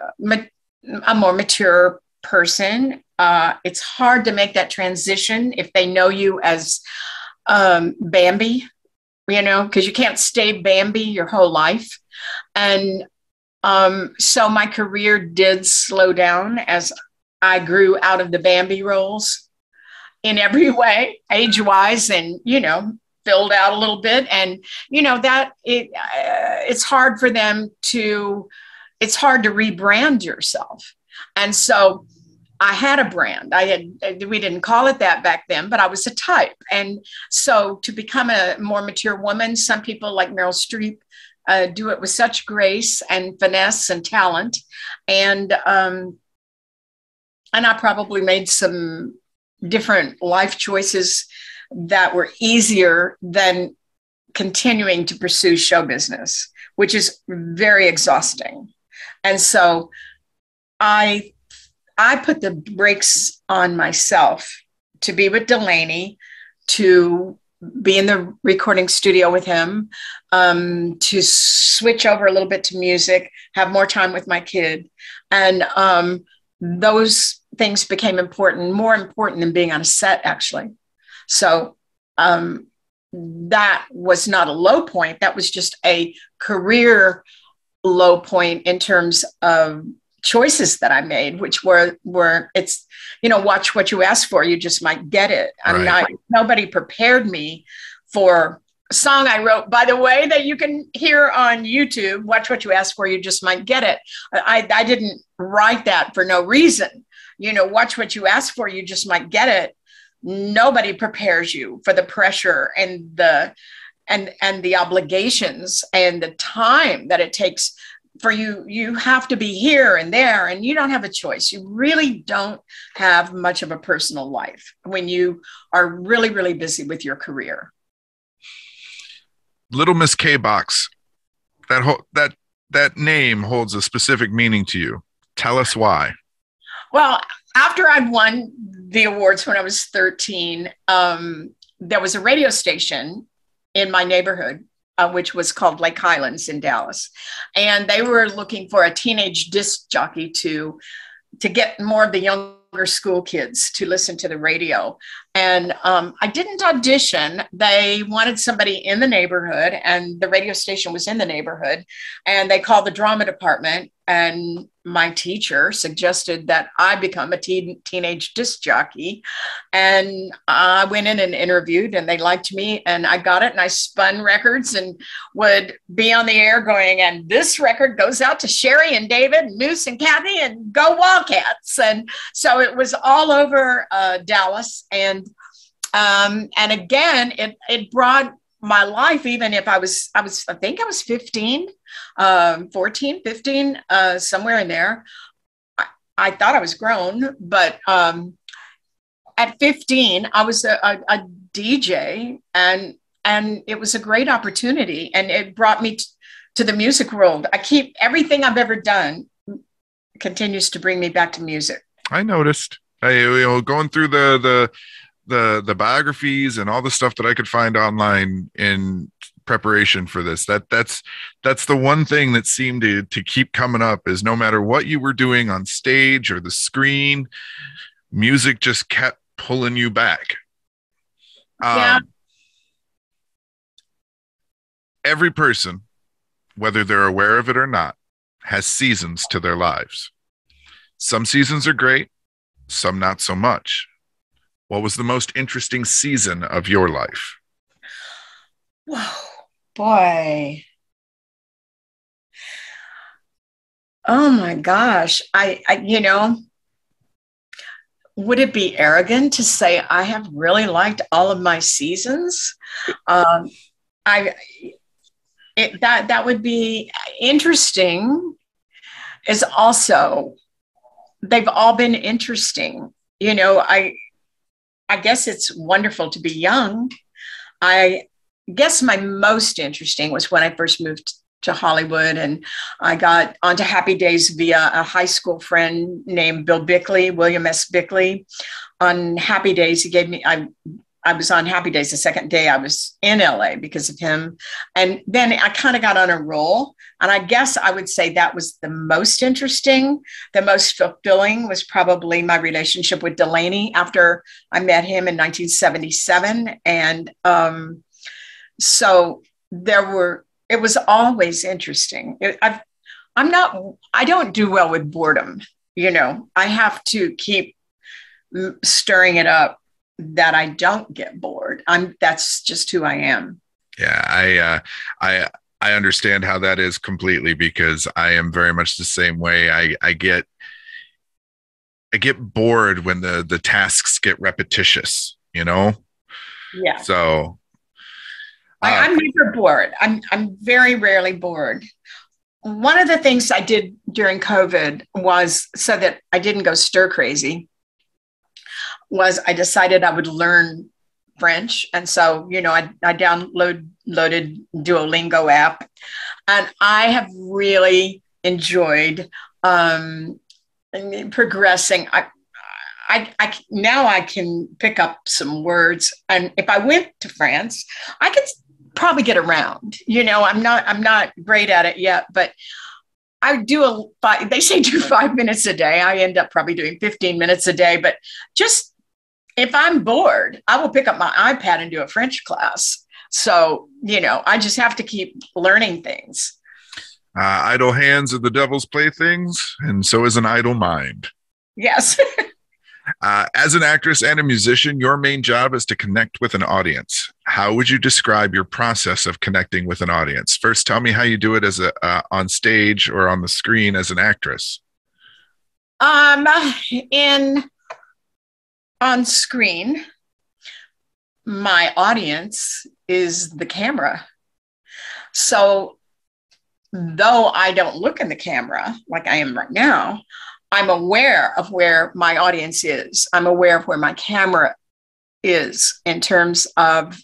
B: more mature person, it's hard to make that transition if they know you as Bambi, because you can't stay Bambi your whole life. And so my career did slow down as I grew out of the Bambi roles in every way, age-wise, and, filled out a little bit. And, it's hard for them it's hard to rebrand yourself. And so I had a brand. We didn't call it that back then, but I was a type. And so to become a more mature woman, some people like Meryl Streep do it with such grace and finesse and talent. And I probably made some different life choices that were easier than continuing to pursue show business, which is very exhausting. And so I put the brakes on myself to be with Delaney, to be in the recording studio with him, to switch over a little bit to music, have more time with my kid. And those things became more important than being on a set, actually. So that was not a low point. That was just a career low point in terms of choices that I made, which were it's, watch what you ask for, you just might get it. Nobody prepared me for a song I wrote, by the way, that you can hear on YouTube, Watch What You Ask For, You Just Might Get It. I didn't write that for no reason. Watch what you ask for, you just might get it. Nobody prepares you for the pressure and the obligations and the time that it takes for you. You have to be here and there, and you don't have a choice. You really don't have much of a personal life when you are really, really busy with your career.
A: Little Miss K Box, that name holds a specific meaning to you. Tell us why.
B: Well, after I won the awards when I was 13, there was a radio station in my neighborhood, which was called Lake Highlands in Dallas. And they were looking for a teenage disc jockey to get more of the younger school kids to listen to the radio. And I didn't audition. They wanted somebody in the neighborhood, and the radio station was in the neighborhood. And they called the drama department, and my teacher suggested that I become a teenage disc jockey. And I went in and interviewed, and they liked me, and I got it. And I spun records and would be on the air going, and this record goes out to Sherry and David and Moose and Kathy, and go Wildcats. And so it was all over Dallas. And again, it brought my life, even if I think I was 15, 14, 15, somewhere in there. I thought I was grown, but at 15, I was a DJ, and it was a great opportunity, and it brought me to the music world. Everything I've ever done continues to bring me back to music.
A: I noticed. Going through the biographies and all the stuff that I could find online in preparation for this, that's the one thing that seemed to keep coming up, is no matter what you were doing on stage or the screen, music just kept pulling you back.
B: Yeah.
A: Every person, whether they're aware of it or not, has seasons to their lives. Some seasons are great, some not so much. What was the most interesting season of your life?
B: Whoa, boy. Oh my gosh. Would it be arrogant to say I have really liked all of my seasons? Um, I that would be interesting. Is also they've all been interesting. I guess it's wonderful to be young. I guess my most interesting was when I first moved to Hollywood and I got onto Happy Days via a high school friend named Bill Bickley, William S. Bickley. On Happy Days, he gave me, I was on Happy Days the second day I was in LA because of him. And then I kind of got on a roll. And I guess I would say that was the most interesting. The most fulfilling was probably my relationship with Delaney after I met him in 1977. And so it was always interesting. I don't do well with boredom. I have to keep stirring it up that I don't get bored. That's just who I am.
A: Yeah, I understand how that is completely because I am very much the same way. I get bored when the tasks get repetitious, you know?
B: Yeah.
A: So
B: I'm never bored. I'm very rarely bored. One of the things I did during COVID was so that I didn't go stir crazy was I decided I would learn French. And so, I downloaded Duolingo app and I have really enjoyed progressing. I now I can pick up some words. And if I went to France, I could probably get around. I'm not great at it yet, but I they say do 5 minutes a day. I end up probably doing 15 minutes a day, but just if I'm bored, I will pick up my iPad and do a French class. So, I just have to keep learning things.
A: Idle hands are the devil's playthings, and so is an idle mind.
B: Yes.
A: As an actress and a musician, your main job is to connect with an audience. How would you describe your process of connecting with an audience? First, tell me how you do it as on stage or on the screen as an actress.
B: On screen, my audience is the camera. So though I don't look in the camera like I am right now, I'm aware of where my audience is. I'm aware of where my camera is in terms of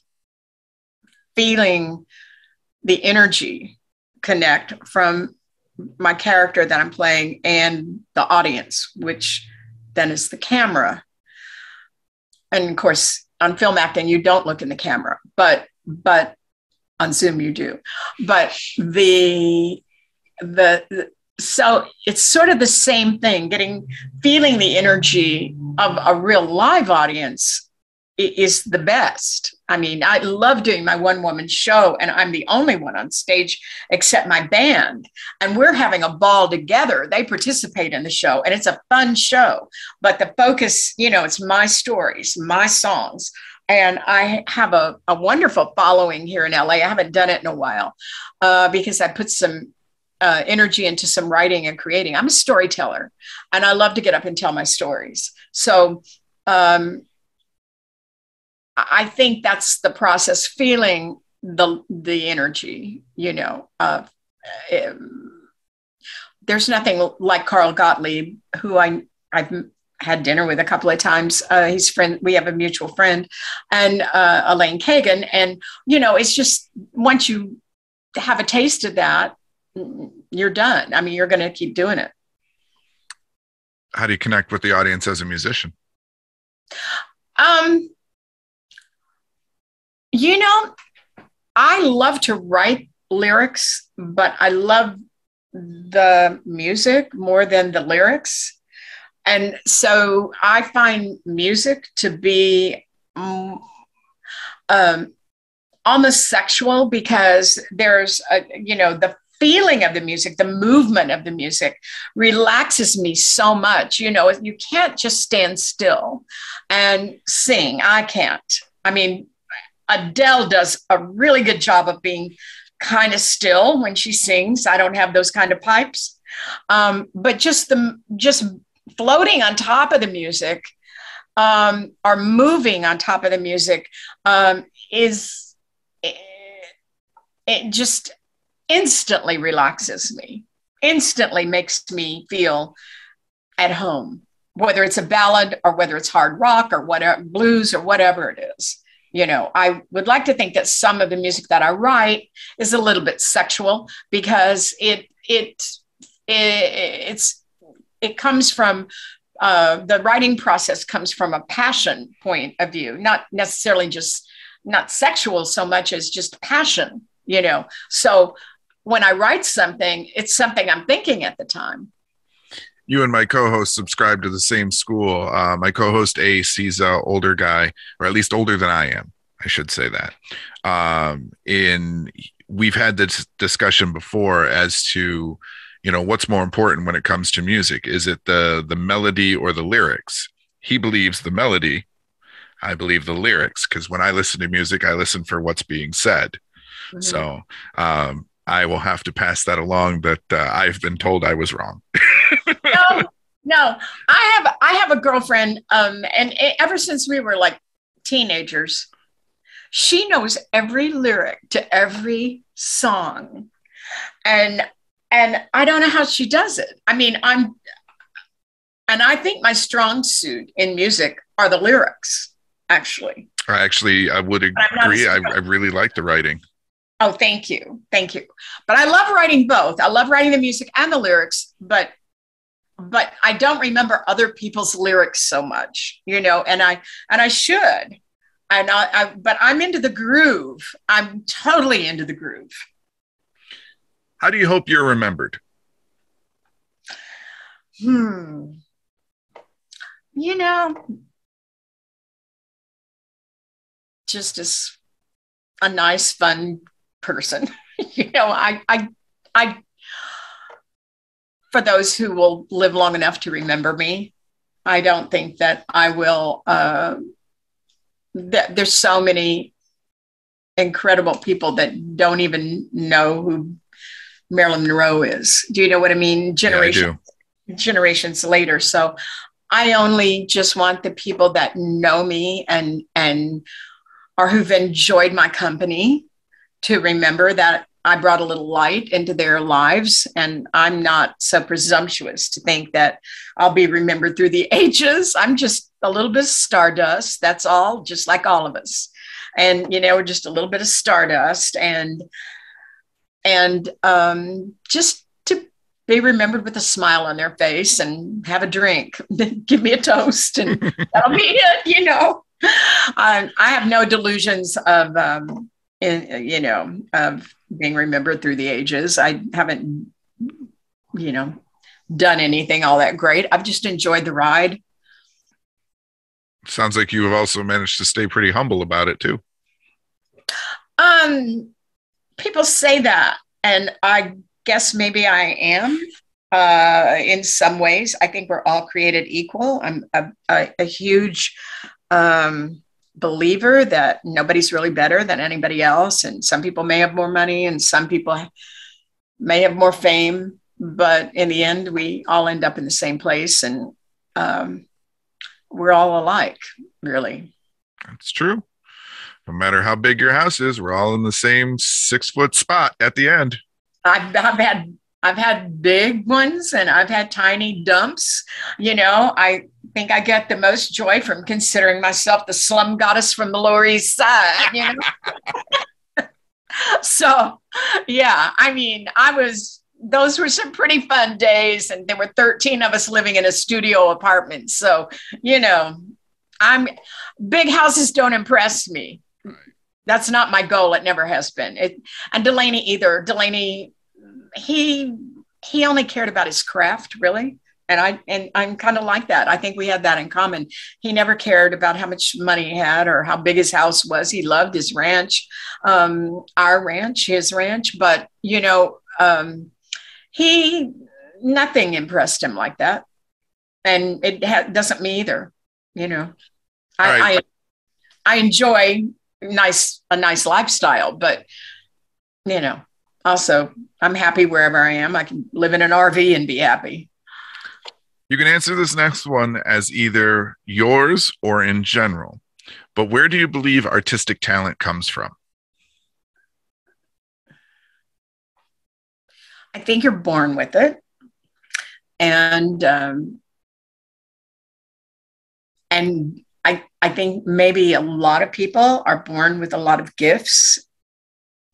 B: feeling the energy connect from my character that I'm playing and the audience, which then is the camera. And of course, on film acting, you don't look in the camera, but on Zoom you do. But so it's sort of the same thing. Feeling the energy of a real live audience is the best. I mean, I love doing my one-woman show, and I'm the only one on stage except my band. And we're having a ball together. They participate in the show, and it's a fun show. But the focus, it's my stories, my songs. And I have a wonderful following here in LA. I haven't done it in a while because I put some energy into some writing and creating. I'm a storyteller, and I love to get up and tell my stories. So I think that's the process, feeling the energy, there's nothing like Carl Gottlieb, who I've had dinner with a couple of times. He's friend. We have a mutual friend, and Elaine Kagan. And, it's just once you have a taste of that, you're done. I mean, you're going to keep doing it.
A: How do you connect with the audience as a musician?
B: I love to write lyrics, but I love the music more than the lyrics. And so I find music to be almost sexual because there's, the feeling of the music, the movement of the music relaxes me so much. You know, you can't just stand still and sing. I can't. I mean, Adele does a really good job of being kind of still when she sings. I don't have those kind of pipes. But just floating on top of the music, or moving on top of the music, is it just instantly relaxes me, instantly makes me feel at home, whether it's a ballad or whether it's hard rock or whatever, blues or whatever it is. You know, I would like to think that some of the music that I write is a little bit sexual, because it comes from, the writing process comes from a passion point of view, not necessarily just not sexual so much as just passion, you know. So when I write something, it's something I'm thinking at the time.
A: You and my co-host subscribe to the same school. My co-host Ace, he's an older guy, or at least older than I am. I should say that. We've had this discussion before as to, you know, what's more important when it comes to music. Is it the melody or the lyrics? He believes the melody. I believe the lyrics, because when I listen to music, I listen for what's being said. Mm-hmm. So I will have to pass that along, that I've been told I was wrong.
B: No, I have a girlfriend, and ever since we were like teenagers, she knows every lyric to every song, and I don't know how she does it. I mean, I think my strong suit in music are the lyrics, actually.
A: I would agree. I really like the writing.
B: Oh, thank you. But I love writing both. I love writing the music and the lyrics, but I don't remember other people's lyrics so much, you know, and I should. But I'm into the groove. I'm totally into the groove.
A: How do you hope you're remembered?
B: You know, just as a nice, fun person. You know, I for those who will live long enough to remember me, I don't think that I will. There's so many incredible people that don't even know who Marilyn Monroe is. Do you know what I mean? Generations later. So I only just want the people that know me and or who've enjoyed my company to remember that I brought a little light into their lives. And I'm not so presumptuous to think that I'll be remembered through the ages. I'm just a little bit of stardust. That's all, just like all of us. And, you know, just a little bit of stardust and just to be remembered with a smile on their face and have a drink, give me a toast, and that'll be it, you know. I have no delusions of, of being remembered through the ages. I haven't, you know, done anything all that great. I've just enjoyed the ride.
A: Sounds like you have also managed to stay pretty humble about it too.
B: People say that, and I guess maybe I am. In some ways, I think we're all created equal. I'm a huge believer that nobody's really better than anybody else. And some people may have more money and some people may have more fame, but in the end, we all end up in the same place. And we're all alike, really.
A: That's true. No matter how big your house is, we're all in the same 6-foot spot at the end.
B: I've had big ones and I've had tiny dumps. You know, I think I get the most joy from considering myself the slum goddess from the Lower East Side, you know? So, yeah, I mean, those were some pretty fun days, and there were 13 of us living in a studio apartment. So, you know, big houses don't impress me. That's not my goal. It never has been. And Delaney either. Delaney, he only cared about his craft, really. And I'm kind of like that. I think we had that in common. He never cared about how much money he had or how big his house was. He loved his ranch, our ranch, his ranch. But, you know, um, he, nothing impressed him like that. And doesn't me either. You know,
A: All right.
B: I enjoy a nice lifestyle, but you know, also I'm happy wherever I am. I can live in an RV and be happy.
A: You can answer this next one as either yours or in general. But where do you believe artistic talent comes from?
B: I think you're born with it. And I think maybe a lot of people are born with a lot of gifts.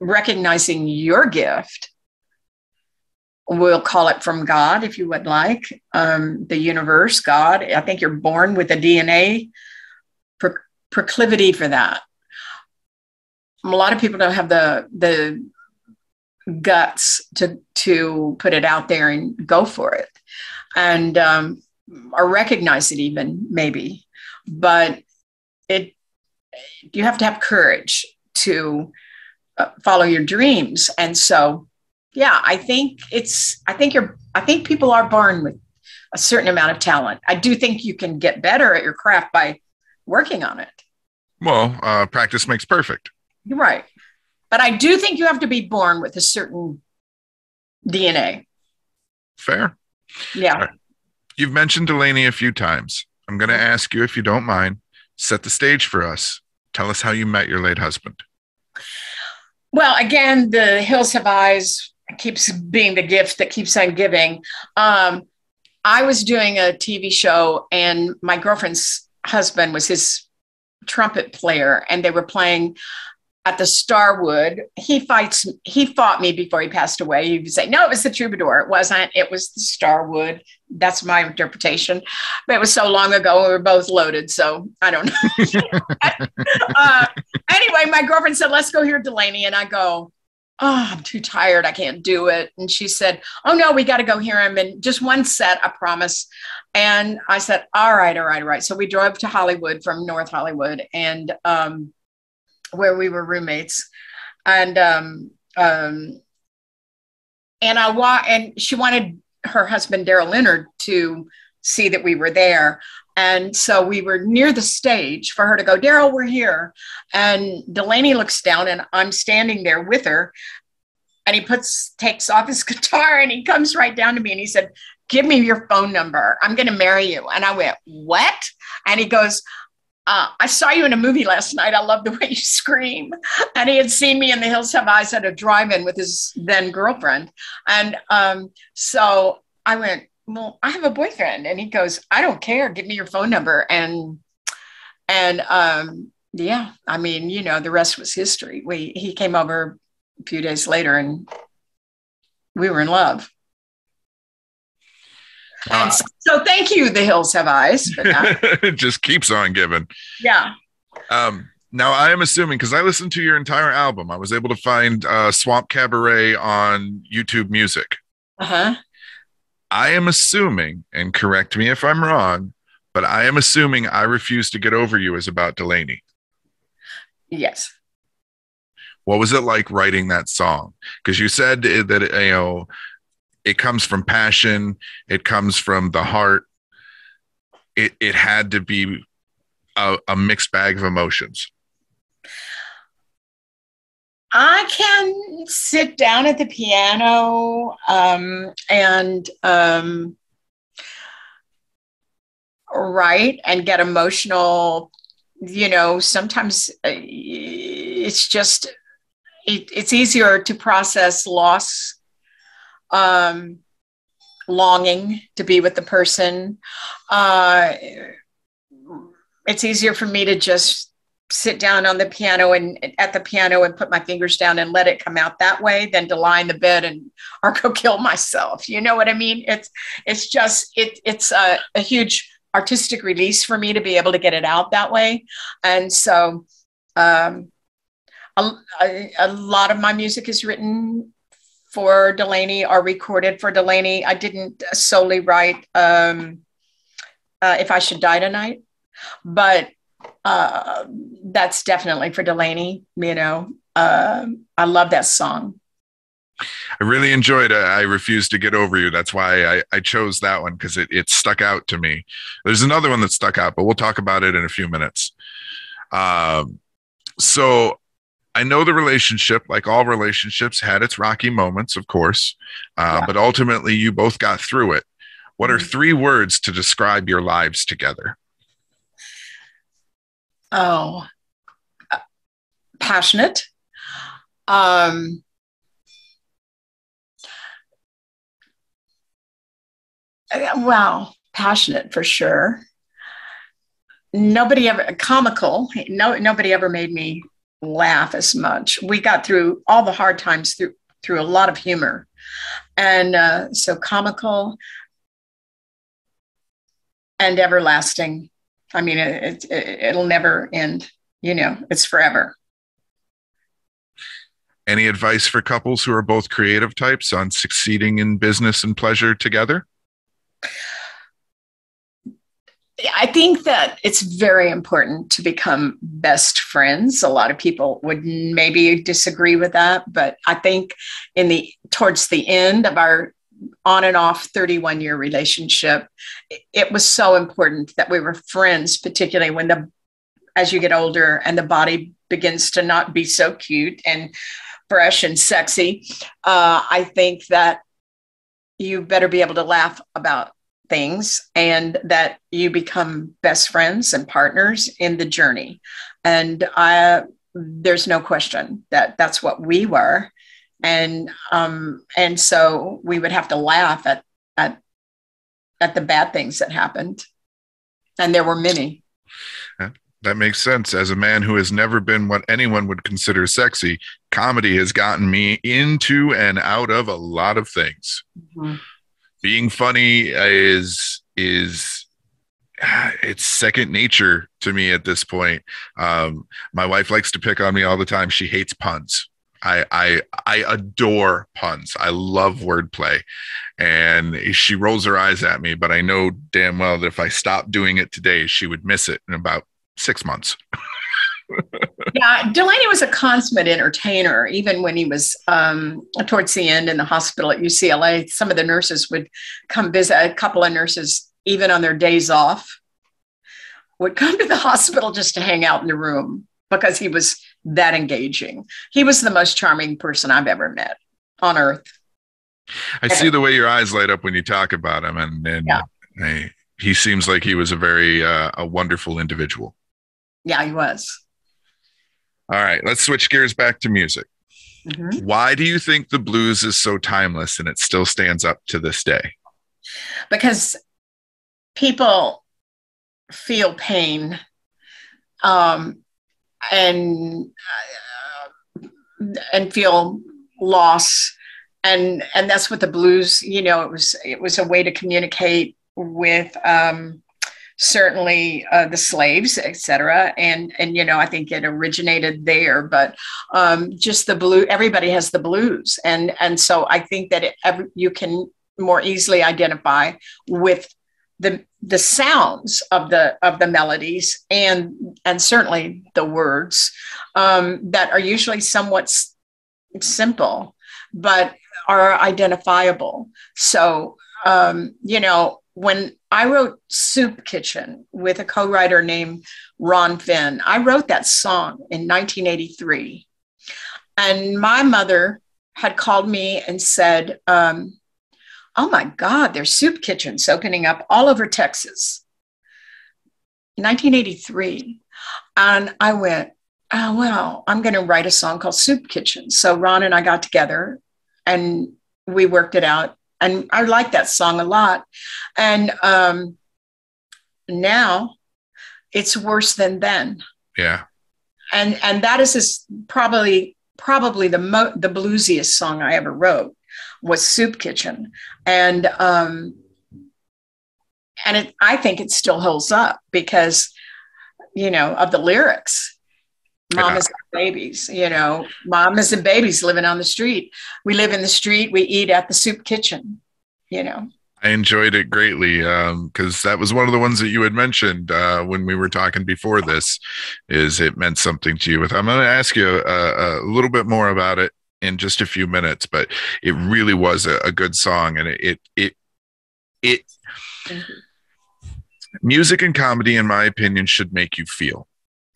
B: Recognizing your gift, we'll call it from God, if you would like, the universe, God. I think you're born with a DNA proclivity for that. A lot of people don't have the guts to put it out there and go for it, and or recognize it even, maybe. But you have to have courage to follow your dreams. And so, yeah, I think people are born with a certain amount of talent. I do think you can get better at your craft by working on it.
A: Well, practice makes perfect.
B: You're right. But I do think you have to be born with a certain DNA.
A: Fair.
B: Yeah.
A: Right. You've mentioned Delaney a few times. I'm going to ask you, if you don't mind, set the stage for us. Tell us how you met your late husband.
B: Well, again, the Hills Have Eyes keeps being the gift that keeps on giving. I was doing a TV show, and my girlfriend's husband was his trumpet player, and they were playing at the Starwood. He fought me before he passed away. He would say, no, it was the Troubadour. It wasn't. It was the Starwood. That's my interpretation. But it was so long ago. We were both loaded, so I don't know. Anyway, my girlfriend said, let's go hear Delaney. And I go, oh, I'm too tired. I can't do it. And she said, oh, no, we got to go hear him. And just one set, I promise. And I said, all right. So we drove to Hollywood from North Hollywood, and where we were roommates. And and she wanted her husband, Daryl Leonard, to see that we were there. And so we were near the stage for her to go, Daryl, we're here. And Delaney looks down, and I'm standing there with her. And he takes off his guitar, and he comes right down to me, and he said, give me your phone number. I'm going to marry you. And I went, what? And he goes, I saw you in a movie last night. I love the way you scream. And he had seen me in The Hills Have Eyes at a drive-in with his then girlfriend. And so I went, well, I have a boyfriend. And he goes, I don't care. Give me your phone number. And yeah, I mean, the rest was history. He came over a few days later, and we were in love. And so thank you, The Hills Have Eyes, for that.
A: It just keeps on giving.
B: Yeah.
A: Now, I am assuming, because I listened to your entire album, I was able to find Swamp Cabaret on YouTube Music.
B: Uh-huh.
A: I am assuming, and correct me if I'm wrong, but I am assuming I Refuse to Get Over You is about Delaney.
B: Yes.
A: What was it like writing that song? Because you said that, it comes from passion. It comes from the heart. It had to be a mixed bag of emotions.
B: I can sit down at the piano and write and get emotional. Sometimes it's just, it's easier to process loss, longing to be with the person. It's easier for me to just sit down on the piano and put my fingers down and let it come out that way than to lie in the bed or go kill myself. You know what I mean? It's a huge artistic release for me to be able to get it out that way. And so a lot of my music is written for Delaney or recorded for Delaney. I didn't solely write If I Should Die Tonight, but that's definitely for Delaney. I love that song.
A: I really enjoyed I Refuse to Get Over You. That's why I chose that one because it stuck out to me. There's another one that stuck out, but we'll talk about it in a few minutes. Um, so I know the relationship, like all relationships, had its rocky moments, of course,
B: Yeah.
A: but ultimately you both got through it. What are
B: Mhm.
A: 3 words to describe your lives together?
B: Oh, passionate. Um, well, passionate for sure. Nobody ever comical. No, nobody ever made me laugh as much. We got through all the hard times through a lot of humor, and so comical and everlasting. I mean, it'll never end. It's forever.
A: Any advice for couples who are both creative types on succeeding in business and pleasure together?
B: I think that it's very important to become best friends. A lot of people would maybe disagree with that, but I think towards the end of our on and off 31-year relationship, it was so important that we were friends, particularly as you get older and the body begins to not be so cute and fresh and sexy. I think that you better be able to laugh about things and that you become best friends and partners in the journey. And there's no question that that's what we were. And so we would have to laugh at the bad things that happened. And there were many.
A: Yeah, that makes sense. As a man who has never been what anyone would consider sexy, comedy has gotten me into and out of a lot of things.
B: Mm-hmm.
A: Being funny is it's second nature to me at this point. My wife likes to pick on me all the time. She hates puns. I adore puns. I love wordplay, and she rolls her eyes at me. But I know damn well that if I stopped doing it today, she would miss it in about 6 months.
B: Yeah, Delaney was a consummate entertainer. Even when he was towards the end in the hospital at UCLA, some of the nurses would come visit. A couple of nurses, even on their days off, would come to the hospital just to hang out in the room because he was that engaging. He was the most charming person I've ever met on earth.
A: I see the way your eyes light up when you talk about him, and
B: Yeah.
A: he seems like he was a very a wonderful individual.
B: Yeah, he was.
A: All right, let's switch gears back to music.
B: Mm-hmm.
A: Why do you think the blues is so timeless and it still stands up to this day?
B: Because people feel pain, um, and feel loss, and that's what the blues. It was a way to communicate with certainly the slaves, etc. And I think it originated there, but just the blue. Everybody has the blues, and so I think that you can more easily identify with the sounds of the melodies and certainly the words that are usually somewhat simple, but are identifiable. So when I wrote Soup Kitchen with a co-writer named Ron Finn, I wrote that song in 1983. And my mother had called me and said, oh my God, there's soup kitchens opening up all over Texas. 1983. And I went, oh, well, I'm going to write a song called Soup Kitchen. So Ron and I got together and we worked it out. And I like that song a lot. And now it's worse than then.
A: Yeah.
B: And that is probably the bluesiest song I ever wrote was Soup Kitchen. And I think it still holds up because, of the lyrics. Mamas and babies, mamas and babies living on the street. We live in the street. We eat at the soup kitchen,
A: I enjoyed it greatly because that was one of the ones that you had mentioned when we were talking before this, is it meant something to you. I'm going to ask you a little bit more about it in just a few minutes, but it really was a good song, and it music and comedy, in my opinion, should make you feel.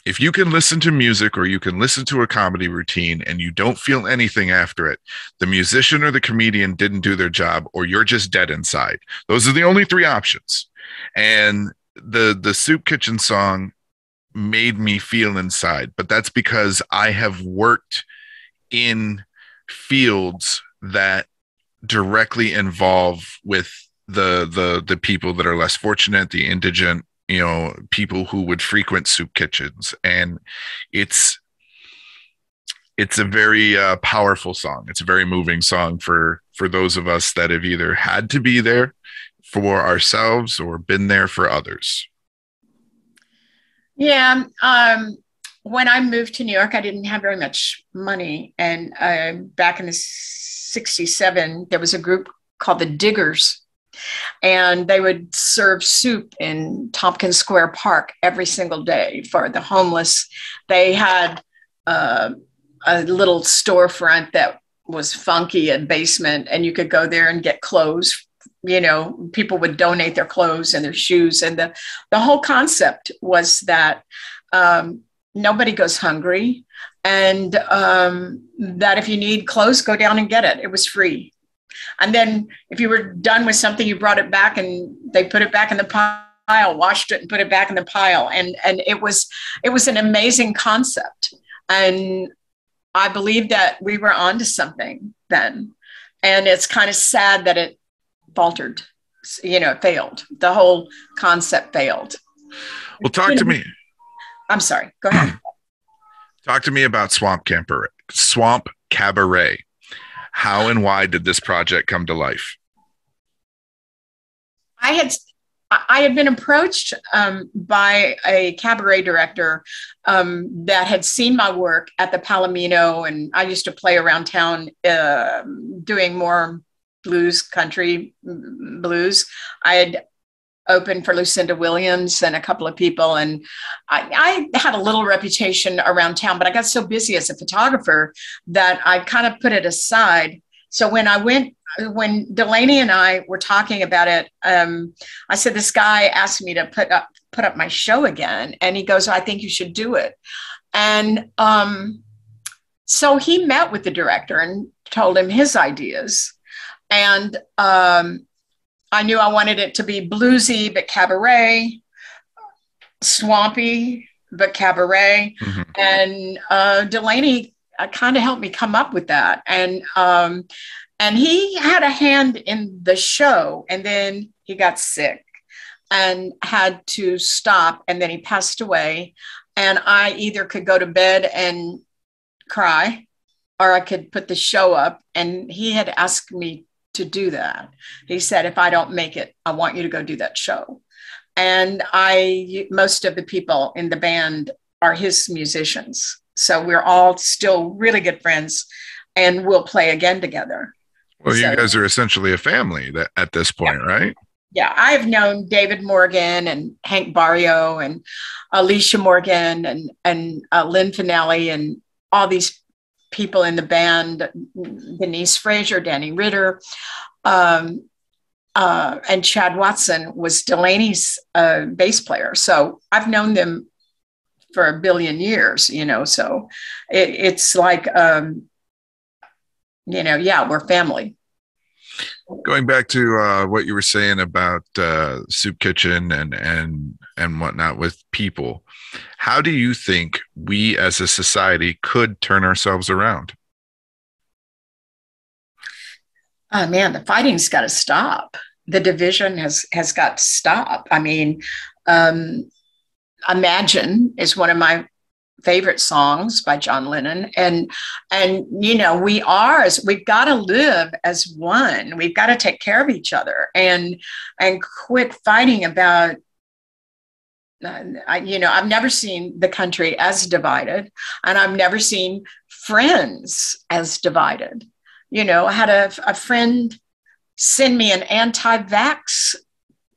A: If you can listen to music or you can listen to a comedy routine and you don't feel anything after it, the musician or the comedian didn't do their job, or you're just dead inside. Those are the only three options. And the Soup Kitchen song made me feel inside, but that's because I have worked in fields that directly involve with the people that are less fortunate, the indigent, people who would frequent soup kitchens. And it's it's a very powerful song. It's a very moving song for those of us that have either had to be there for ourselves or been there for others.
B: Yeah. When I moved to New York, I didn't have very much money. And back in the 67, there was a group called the Diggers, and they would serve soup in Tompkins Square Park every single day for the homeless. They had a little storefront that was funky in basement, and you could go there and get clothes. People would donate their clothes and their shoes. And the whole concept was that nobody goes hungry, and that if you need clothes, go down and get it. It was free. And then if you were done with something, you brought it back and they put it back in the pile, washed it and put it back in the pile. And it was an amazing concept. And I believe that we were onto something then. And it's kind of sad that it faltered, it failed. The whole concept failed.
A: Well, talk to me.
B: I'm sorry, go ahead.
A: Talk to me about Swamp Cabaret. How and why did this project come to life?
B: I had been approached by a cabaret director that had seen my work at the Palomino, and I used to play around town doing more country blues. I had opened for Lucinda Williams and a couple of people, and I had a little reputation around town, but I got so busy as a photographer that I kind of put it aside. So when Delaney and I were talking about it, I said, this guy asked me to put up my show again. And he goes, I think you should do it. And so he met with the director and told him his ideas. And I knew I wanted it to be bluesy, but cabaret, swampy, but cabaret. Mm-hmm. And Delaney kind of helped me come up with that. And he had a hand in the show, and then he got sick and had to stop, and then he passed away. And I either could go to bed and cry, or I could put the show up. And he had asked me to do that. He said, if I don't make it, I want you to go do that show. And most of the people in the band are his musicians. So we're all still really good friends, and we'll play again together.
A: Well, you guys are essentially a family at this point, yeah. Right?
B: Yeah, I've known David Morgan and Hank Barrio and Alicia Morgan and Lynn Finelli and all these people in the band, Denise Frazier, Danny Ritter, and Chad Watson was Delaney's bass player. So I've known them for a billion years, so it's like, yeah, we're family.
A: Going back to what you were saying about Soup Kitchen and whatnot with people, how do you think we as a society could turn ourselves around?
B: Oh man, the fighting's got to stop. The division has got to stop. I mean, Imagine is one of my favorite songs by John Lennon. And we've got to live as one. We've got to take care of each other and quit fighting about, I've never seen the country as divided, and I've never seen friends as divided. I had a friend send me an anti-vax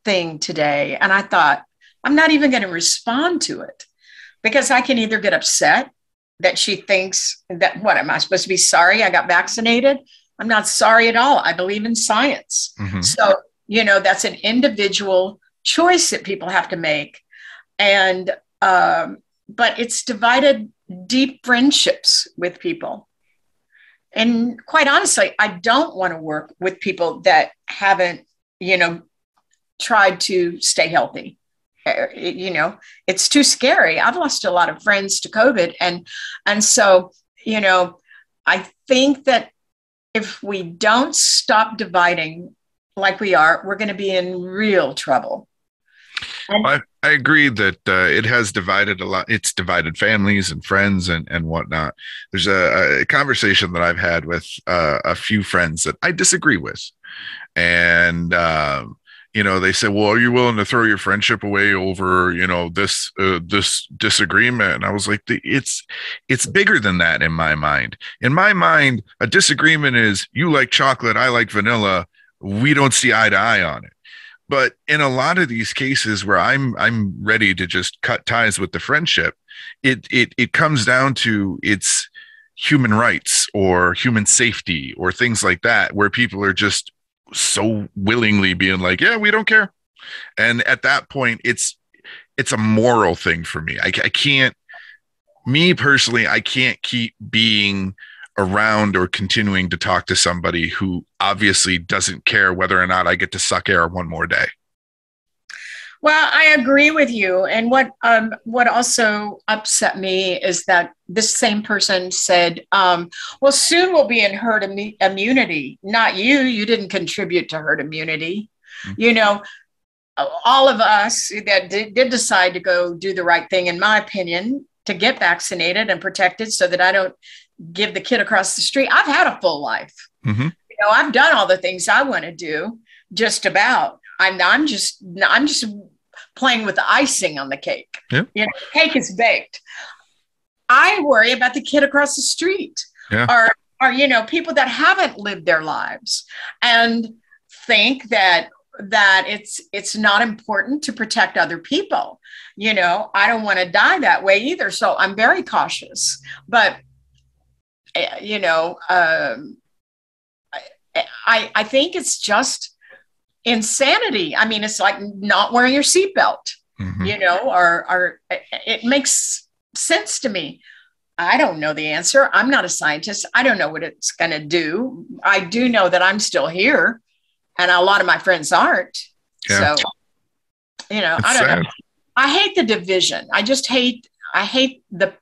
B: thing today, and I thought, I'm not even going to respond to it, because I can either get upset that she thinks that, what, am I supposed to be sorry I got vaccinated? I'm not sorry at all. I believe in science.
A: Mm-hmm.
B: So, that's an individual choice that people have to make. And, but it's divided deep friendships with people. And quite honestly, I don't want to work with people that haven't, tried to stay healthy. It's too scary. I've lost a lot of friends to COVID. And so, I think that if we don't stop dividing like we are, we're going to be in real trouble.
A: I agree that it has divided a lot. It's divided families and friends and whatnot. There's a conversation that I've had with a few friends that I disagree with. And, they said, well, are you willing to throw your friendship away over, this disagreement? And I was like, it's bigger than that in my mind. In my mind, a disagreement is you like chocolate, I like vanilla. We don't see eye to eye on it. But in a lot of these cases where I'm ready to just cut ties with the friendship, it comes down to it's human rights or human safety or things like that, where people are just so willingly being like, yeah, we don't care. And at that point, it's a moral thing for me. I can't, me personally, I can't keep being around or continuing to talk to somebody who obviously doesn't care whether or not I get to suck air one more day.
B: Well, I agree with you. And what also upset me is that this same person said, well, soon we'll be in herd immunity. Not you. You didn't contribute to herd immunity. Mm-hmm. All of us that did decide to go do the right thing, in my opinion, to get vaccinated and protected so that I don't give the kid across the street. I've had a full life.
A: Mm-hmm.
B: I've done all the things I want to do, just about. I'm just playing with the icing on the cake.
A: Yeah.
B: The cake is baked. I worry about the kid across the street,
A: yeah.
B: or people that haven't lived their lives and think that it's not important to protect other people. I don't want to die that way either. So I'm very cautious, but I think it's just insanity. I mean, it's like not wearing your seatbelt,
A: mm-hmm.
B: or it makes sense to me. I don't know the answer. I'm not a scientist. I don't know what it's going to do. I do know that I'm still here and a lot of my friends aren't.
A: Yeah.
B: So, I don't know. I hate the division. I hate the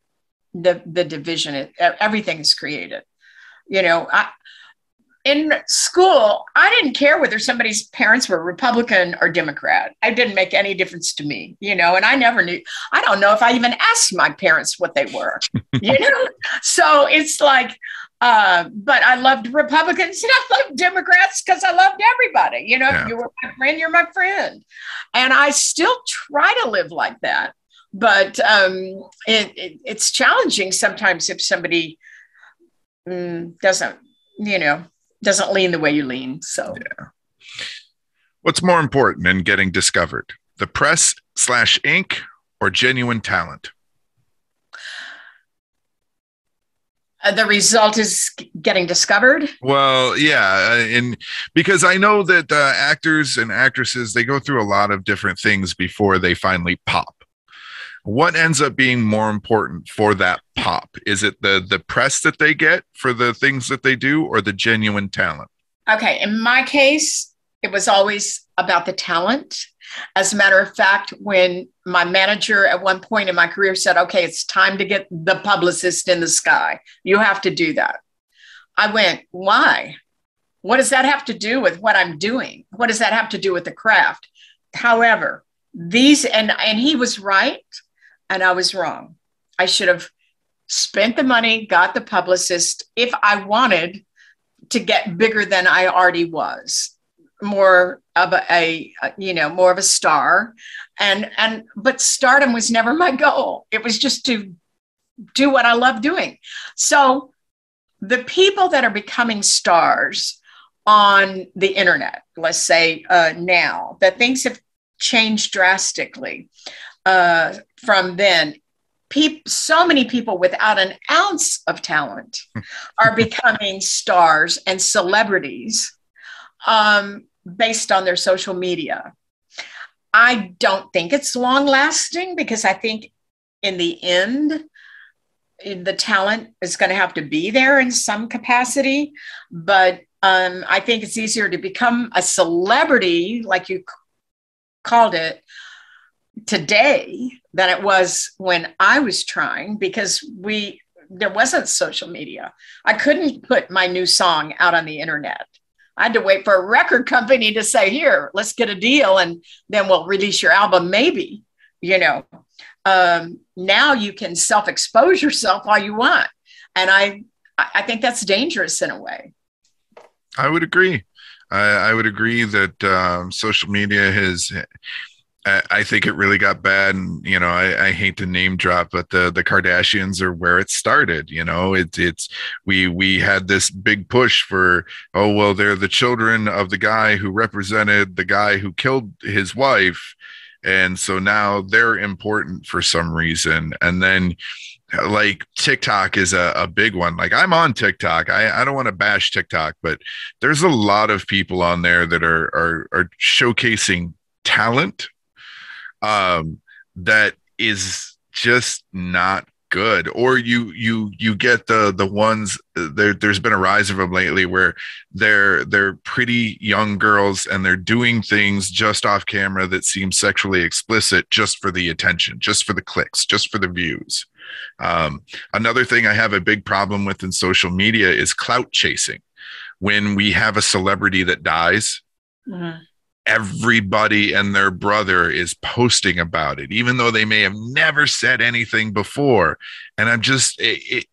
B: division. Everything is created. In school, I didn't care whether somebody's parents were Republican or Democrat. It didn't make any difference to me, and I never knew. I don't know if I even asked my parents what they were, So it's like, but I loved Republicans and I loved Democrats because I loved everybody. If you were my friend, you're my friend. And I still try to live like that. But it's challenging sometimes if somebody doesn't lean the way you lean. So,
A: yeah. What's more important in getting discovered, the press/ink or genuine talent?
B: The result is getting discovered.
A: Well, yeah. And because I know that actors and actresses, they go through a lot of different things before they finally pop. What ends up being more important for that pop? Is it the press that they get for the things that they do or the genuine talent?
B: Okay. In my case, it was always about the talent. As a matter of fact, when my manager at one point in my career said, okay, it's time to get the publicist in the sky. You have to do that. I went, why? What does that have to do with what I'm doing? What does that have to do with the craft? However, and he was right. And I was wrong. I should have spent the money, got the publicist if I wanted to get bigger than I already was, more of more of a star. But stardom was never my goal. It was just to do what I love doing. So the people that are becoming stars on the internet, let's say now, that things have changed drastically. From then, so many people without an ounce of talent are becoming stars and celebrities based on their social media. I don't think it's long lasting, because I think in the end, the talent is going to have to be there in some capacity. But I think it's easier to become a celebrity, like you called it, today than it was when I was trying, because there wasn't social media. I couldn't put my new song out on the internet. I had to wait for a record company to say, here, let's get a deal, and then we'll release your album, maybe, you know. Now you can self-expose yourself all you want. And I think that's dangerous in a way.
A: I would agree. I would agree that social media has, I think it really got bad. And, you know, I hate to name drop, but the Kardashians are where it started. You know, we had this big push for, oh, well, they're the children of the guy who represented the guy who killed his wife. And so now they're important for some reason. And then like TikTok is a big one. Like I'm on TikTok. I don't want to bash TikTok, but there's a lot of people on there that are showcasing talent that is just not good. Or you get the ones there's been a rise of them lately where they're pretty young girls and they're doing things just off camera that seem sexually explicit, just for the attention, just for the clicks, just for the views. Another thing I have a big problem with in social media is clout chasing. When we have a celebrity that dies, mm-hmm. everybody and their brother is posting about it, even though they may have never said anything before. And I'm just, it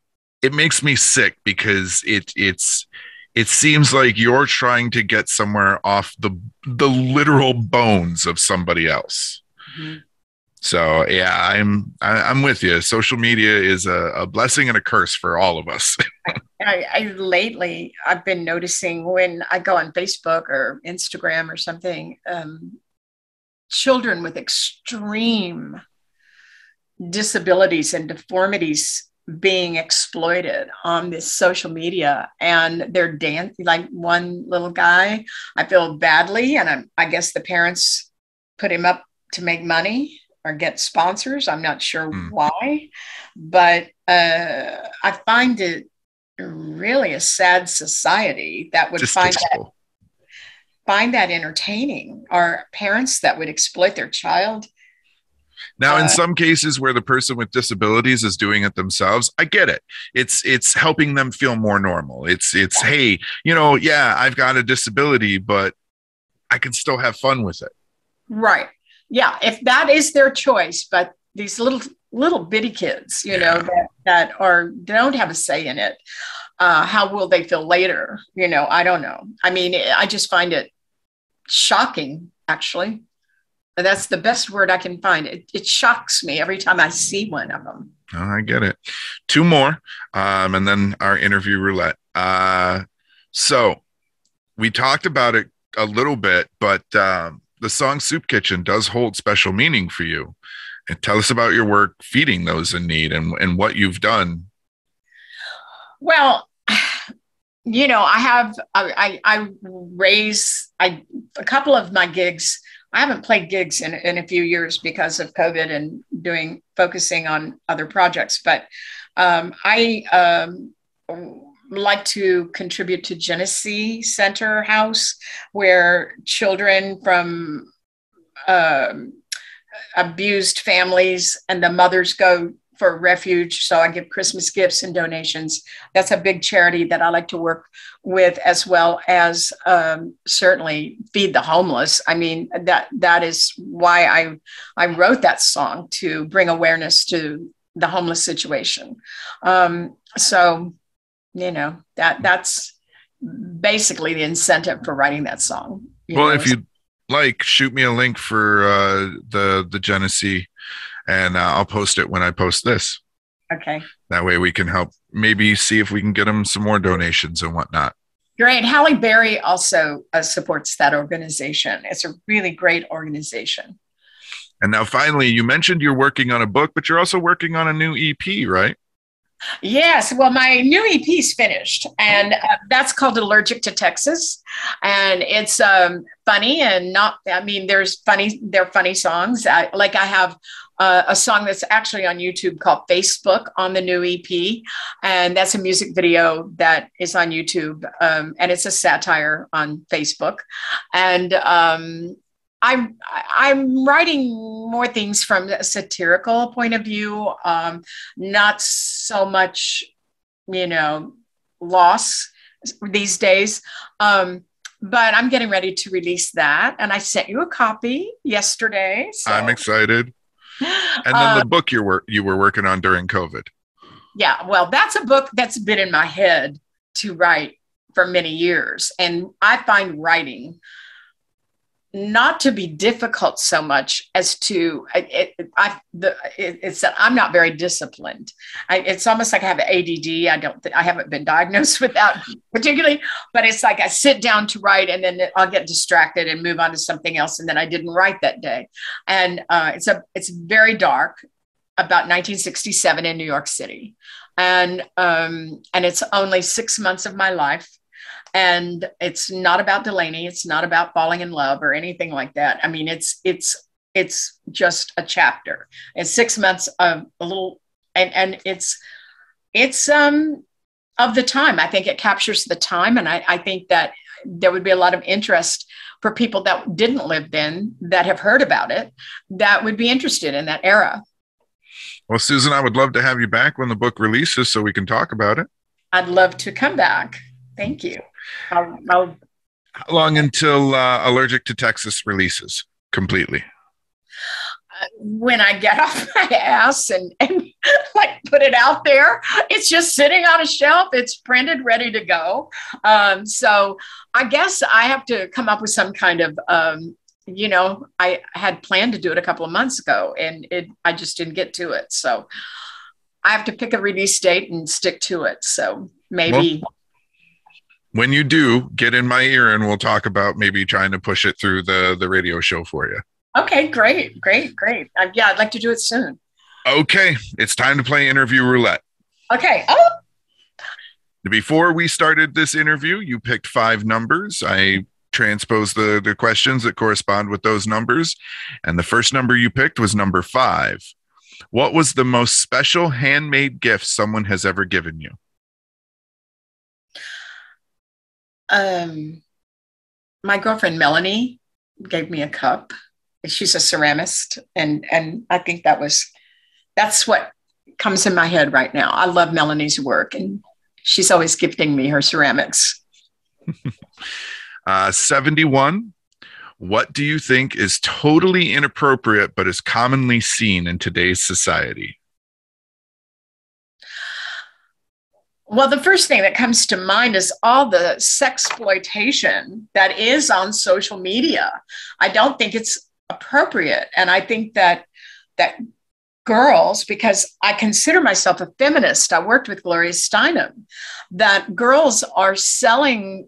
A: makes me sick, because it seems like you're trying to get somewhere off the literal bones of somebody else. Mm-hmm. So yeah, I'm with you. Social media is a blessing and a curse for all of us.
B: Lately, I've been noticing when I go on Facebook or Instagram or something, children with extreme disabilities and deformities being exploited on this social media, and they're dancing. Like one little guy, I feel badly, and I guess the parents put him up to make money or get sponsors. I'm not sure why, but I find it really a sad society that would find that entertaining, or parents that would exploit their child.
A: Now, in some cases where the person with disabilities is doing it themselves, I get it. It's helping them feel more normal. It's hey, you know, yeah, I've got a disability, but I can still have fun with it.
B: Right. Yeah, if that is their choice. But these little bitty kids, you know, that don't have a say in it. How will they feel later? You know, I don't know. I mean, I just find it shocking, actually. That's the best word I can find. It shocks me every time I see one of them.
A: Oh, I get it. Two more, and then our interview roulette. So we talked about it a little bit, but the song Soup Kitchen does hold special meaning for you. And tell us about your work feeding those in need and what you've done.
B: Well, you know, I raise a couple of my gigs. I haven't played gigs in a few years because of COVID and focusing on other projects. But I like to contribute to Genesee Center House, where children from abused families and the mothers go for refuge. So I give Christmas gifts and donations. That's a big charity that I like to work with, as well as certainly feed the homeless. I mean, that is why I wrote that song, to bring awareness to the homeless situation. So, you know, that's basically the incentive for writing that song.
A: Well, if you'd like, shoot me a link for the Genesee, and I'll post it when I post this.
B: Okay.
A: That way we can help maybe see if we can get them some more donations and whatnot.
B: Great. Halle Berry also supports that organization. It's a really great organization.
A: And now finally, you mentioned you're working on a book, but you're also working on a new EP, right?
B: Yes, well, my new EP's finished, and that's called Allergic to Texas, and it's funny and not. I mean, there are funny songs. I have a song that's actually on YouTube called "Facebook" on the new EP, and that's a music video that is on YouTube, and it's a satire on Facebook, and I'm writing more things from a satirical point of view, not so much, you know, loss these days. But I'm getting ready to release that, and I sent you a copy yesterday. So
A: I'm excited. And then the book you were working on during COVID.
B: yeah, well, that's a book that's been in my head to write for many years, and I find writing not to be difficult so much as to it's that I'm not very disciplined. It's almost like I have ADD. I haven't been diagnosed with that particularly, but it's like I sit down to write and then I'll get distracted and move on to something else, and then I didn't write that day. And it's very dark, about 1967 in New York City, and it's only 6 months of my life. And it's not about Delaney. It's not about falling in love or anything like that. I mean, it's just a chapter. It's 6 months of a little, and it's of the time. I think it captures the time, and I think that there would be a lot of interest for people that didn't live then, that have heard about it, that would be interested in that era.
A: Well, Susan, I would love to have you back when the book releases so we can talk about it.
B: I'd love to come back. Thank you. I'll
A: How long until Allergic to Texas releases completely?
B: when I get off my ass and like put it out there, it's just sitting on a shelf. It's printed, ready to go. So I guess I have to come up with some kind of, I had planned to do it a couple of months ago, and I just didn't get to it. So I have to pick a release date and stick to it. So maybe.
A: Well, when you do, get in my ear and we'll talk about maybe trying to push it through the radio show for you.
B: Okay, great. Yeah, I'd like to do it soon.
A: Okay, it's time to play interview roulette.
B: Okay. Oh.
A: Before we started this interview, you picked 5 numbers. I transposed the questions that correspond with those numbers. And the first number you picked was number 5. What was the most special handmade gift someone has ever given you?
B: My girlfriend Melanie gave me a cup. She's a ceramist, and I think that's what comes in my head right now. I love Melanie's work, and she's always gifting me her ceramics.
A: 71. What do you think is totally inappropriate but is commonly seen in today's society?
B: Well, the first thing that comes to mind is all the sexploitation that is on social media. I don't think it's appropriate. And I think that girls, because I consider myself a feminist, I worked with Gloria Steinem, that girls are selling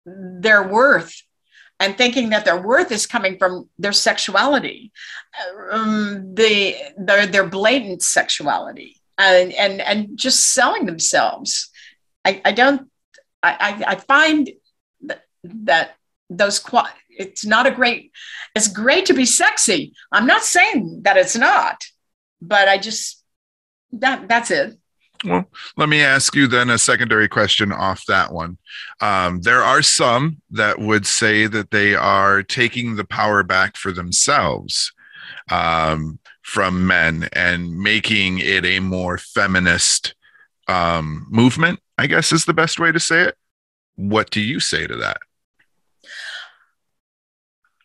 B: their worth and thinking that their worth is coming from their sexuality, their blatant sexuality. And just selling themselves. I find that it's great to be sexy. I'm not saying that it's not, but that's it.
A: Well, let me ask you then a secondary question off that one. There are some that would say that they are taking the power back for themselves. From men and making it a more feminist movement, I guess is the best way to say it. What do you say to that?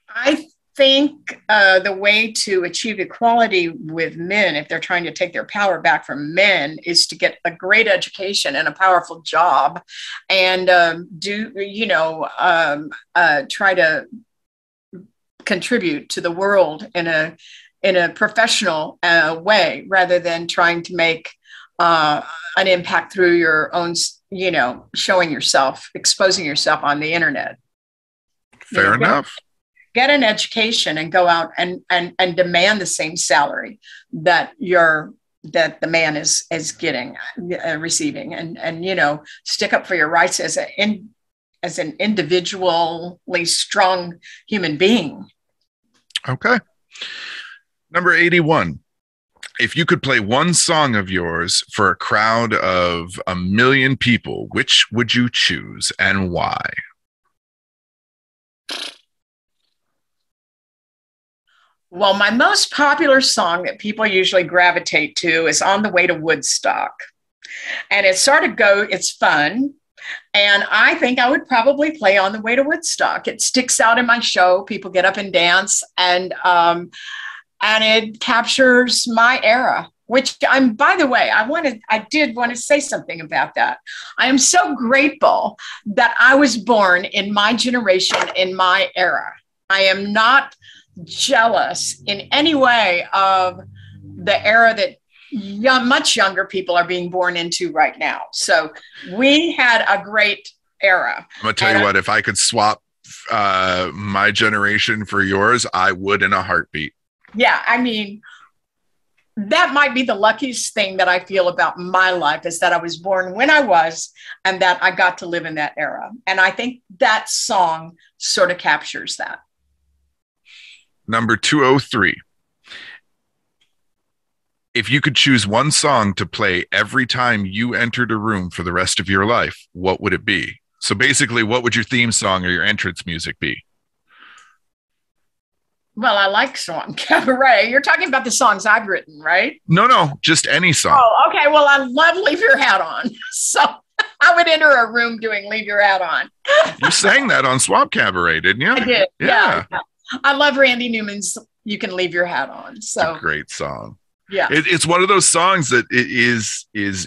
B: I think the way to achieve equality with men, if they're trying to take their power back from men, is to get a great education and a powerful job, and try to contribute to the world in a professional way, rather than trying to make an impact through your own, showing yourself, exposing yourself on the internet.
A: Fair enough.
B: get an education and go out and demand the same salary that that the man is getting, receiving, and stick up for your rights as an individually strong human being.
A: Okay. Number 81. If you could play one song of yours for a crowd of 1 million people, which would you choose and why?
B: Well, my most popular song that people usually gravitate to is On the Way to Woodstock. And it's fun. And I think I would probably play On the Way to Woodstock. It sticks out in my show. People get up and dance, and it captures my era, which by the way, I did want to say something about that. I am so grateful that I was born in my generation, in my era. I am not jealous in any way of the era that much younger people are being born into right now. So we had a great era.
A: I'm going to tell you what, if I could swap my generation for yours, I would in a heartbeat.
B: Yeah, I mean, that might be the luckiest thing that I feel about my life, is that I was born when I was, and that I got to live in that era. And I think that song sort of captures that.
A: Number 203. If you could choose one song to play every time you entered a room for the rest of your life, what would it be? So basically, what would your theme song or your entrance music be?
B: Well, I like Swamp Cabaret. You're talking about the songs I've written, right?
A: No, just any song.
B: Oh, okay. Well, I love Leave Your Hat On. So I would enter a room doing Leave Your Hat On.
A: You sang that on Swamp Cabaret, didn't you?
B: I did.
A: Yeah.
B: I love Randy Newman's You Can Leave Your Hat On. So
A: it's a great song.
B: Yeah.
A: It's one of those songs that is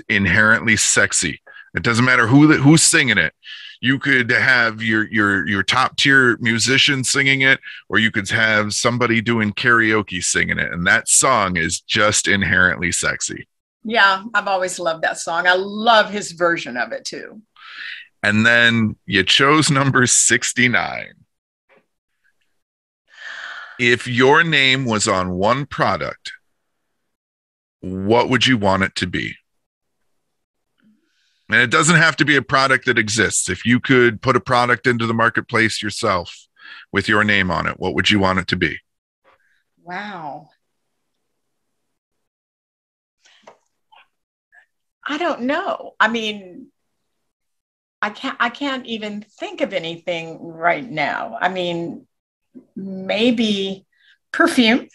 A: inherently sexy. It doesn't matter who's singing it. You could have your top tier musician singing it, or you could have somebody doing karaoke singing it. And that song is just inherently sexy.
B: Yeah, I've always loved that song. I love his version of it too.
A: And then you chose number 69. If your name was on one product, what would you want it to be? And it doesn't have to be a product that exists. If you could put a product into the marketplace yourself with your name on it, what would you want it to be?
B: Wow. I don't know. I mean, I can't even think of anything right now. I mean, maybe perfume.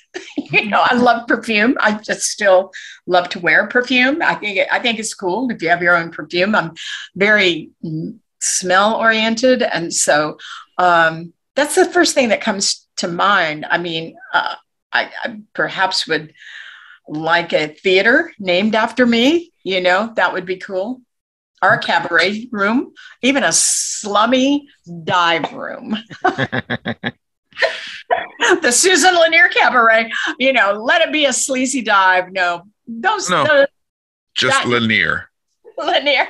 B: I love perfume. I just still love to wear perfume. I think it's cool if you have your own perfume. I'm very smell oriented, and so that's the first thing that comes to mind. I mean, I perhaps would like a theater named after me. That would be cool. Or a cabaret room, even a slummy dive room. The Susan Lanier Cabaret, let it be a sleazy dive. No,
A: just Lanier.
B: Lanier,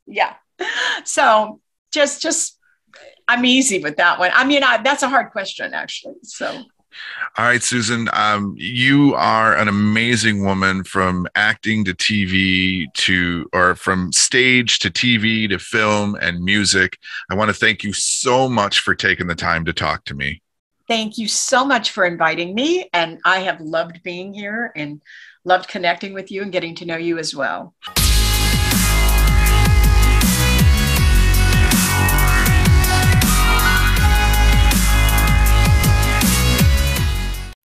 B: yeah. So just I'm easy with that one. I mean, that's a hard question, actually. So.
A: All right, Susan, you are an amazing woman, from acting to TV or from stage to TV to film and music. I want to thank you so much for taking the time to talk to me.
B: Thank you so much for inviting me. And I have loved being here and loved connecting with you and getting to know you as well.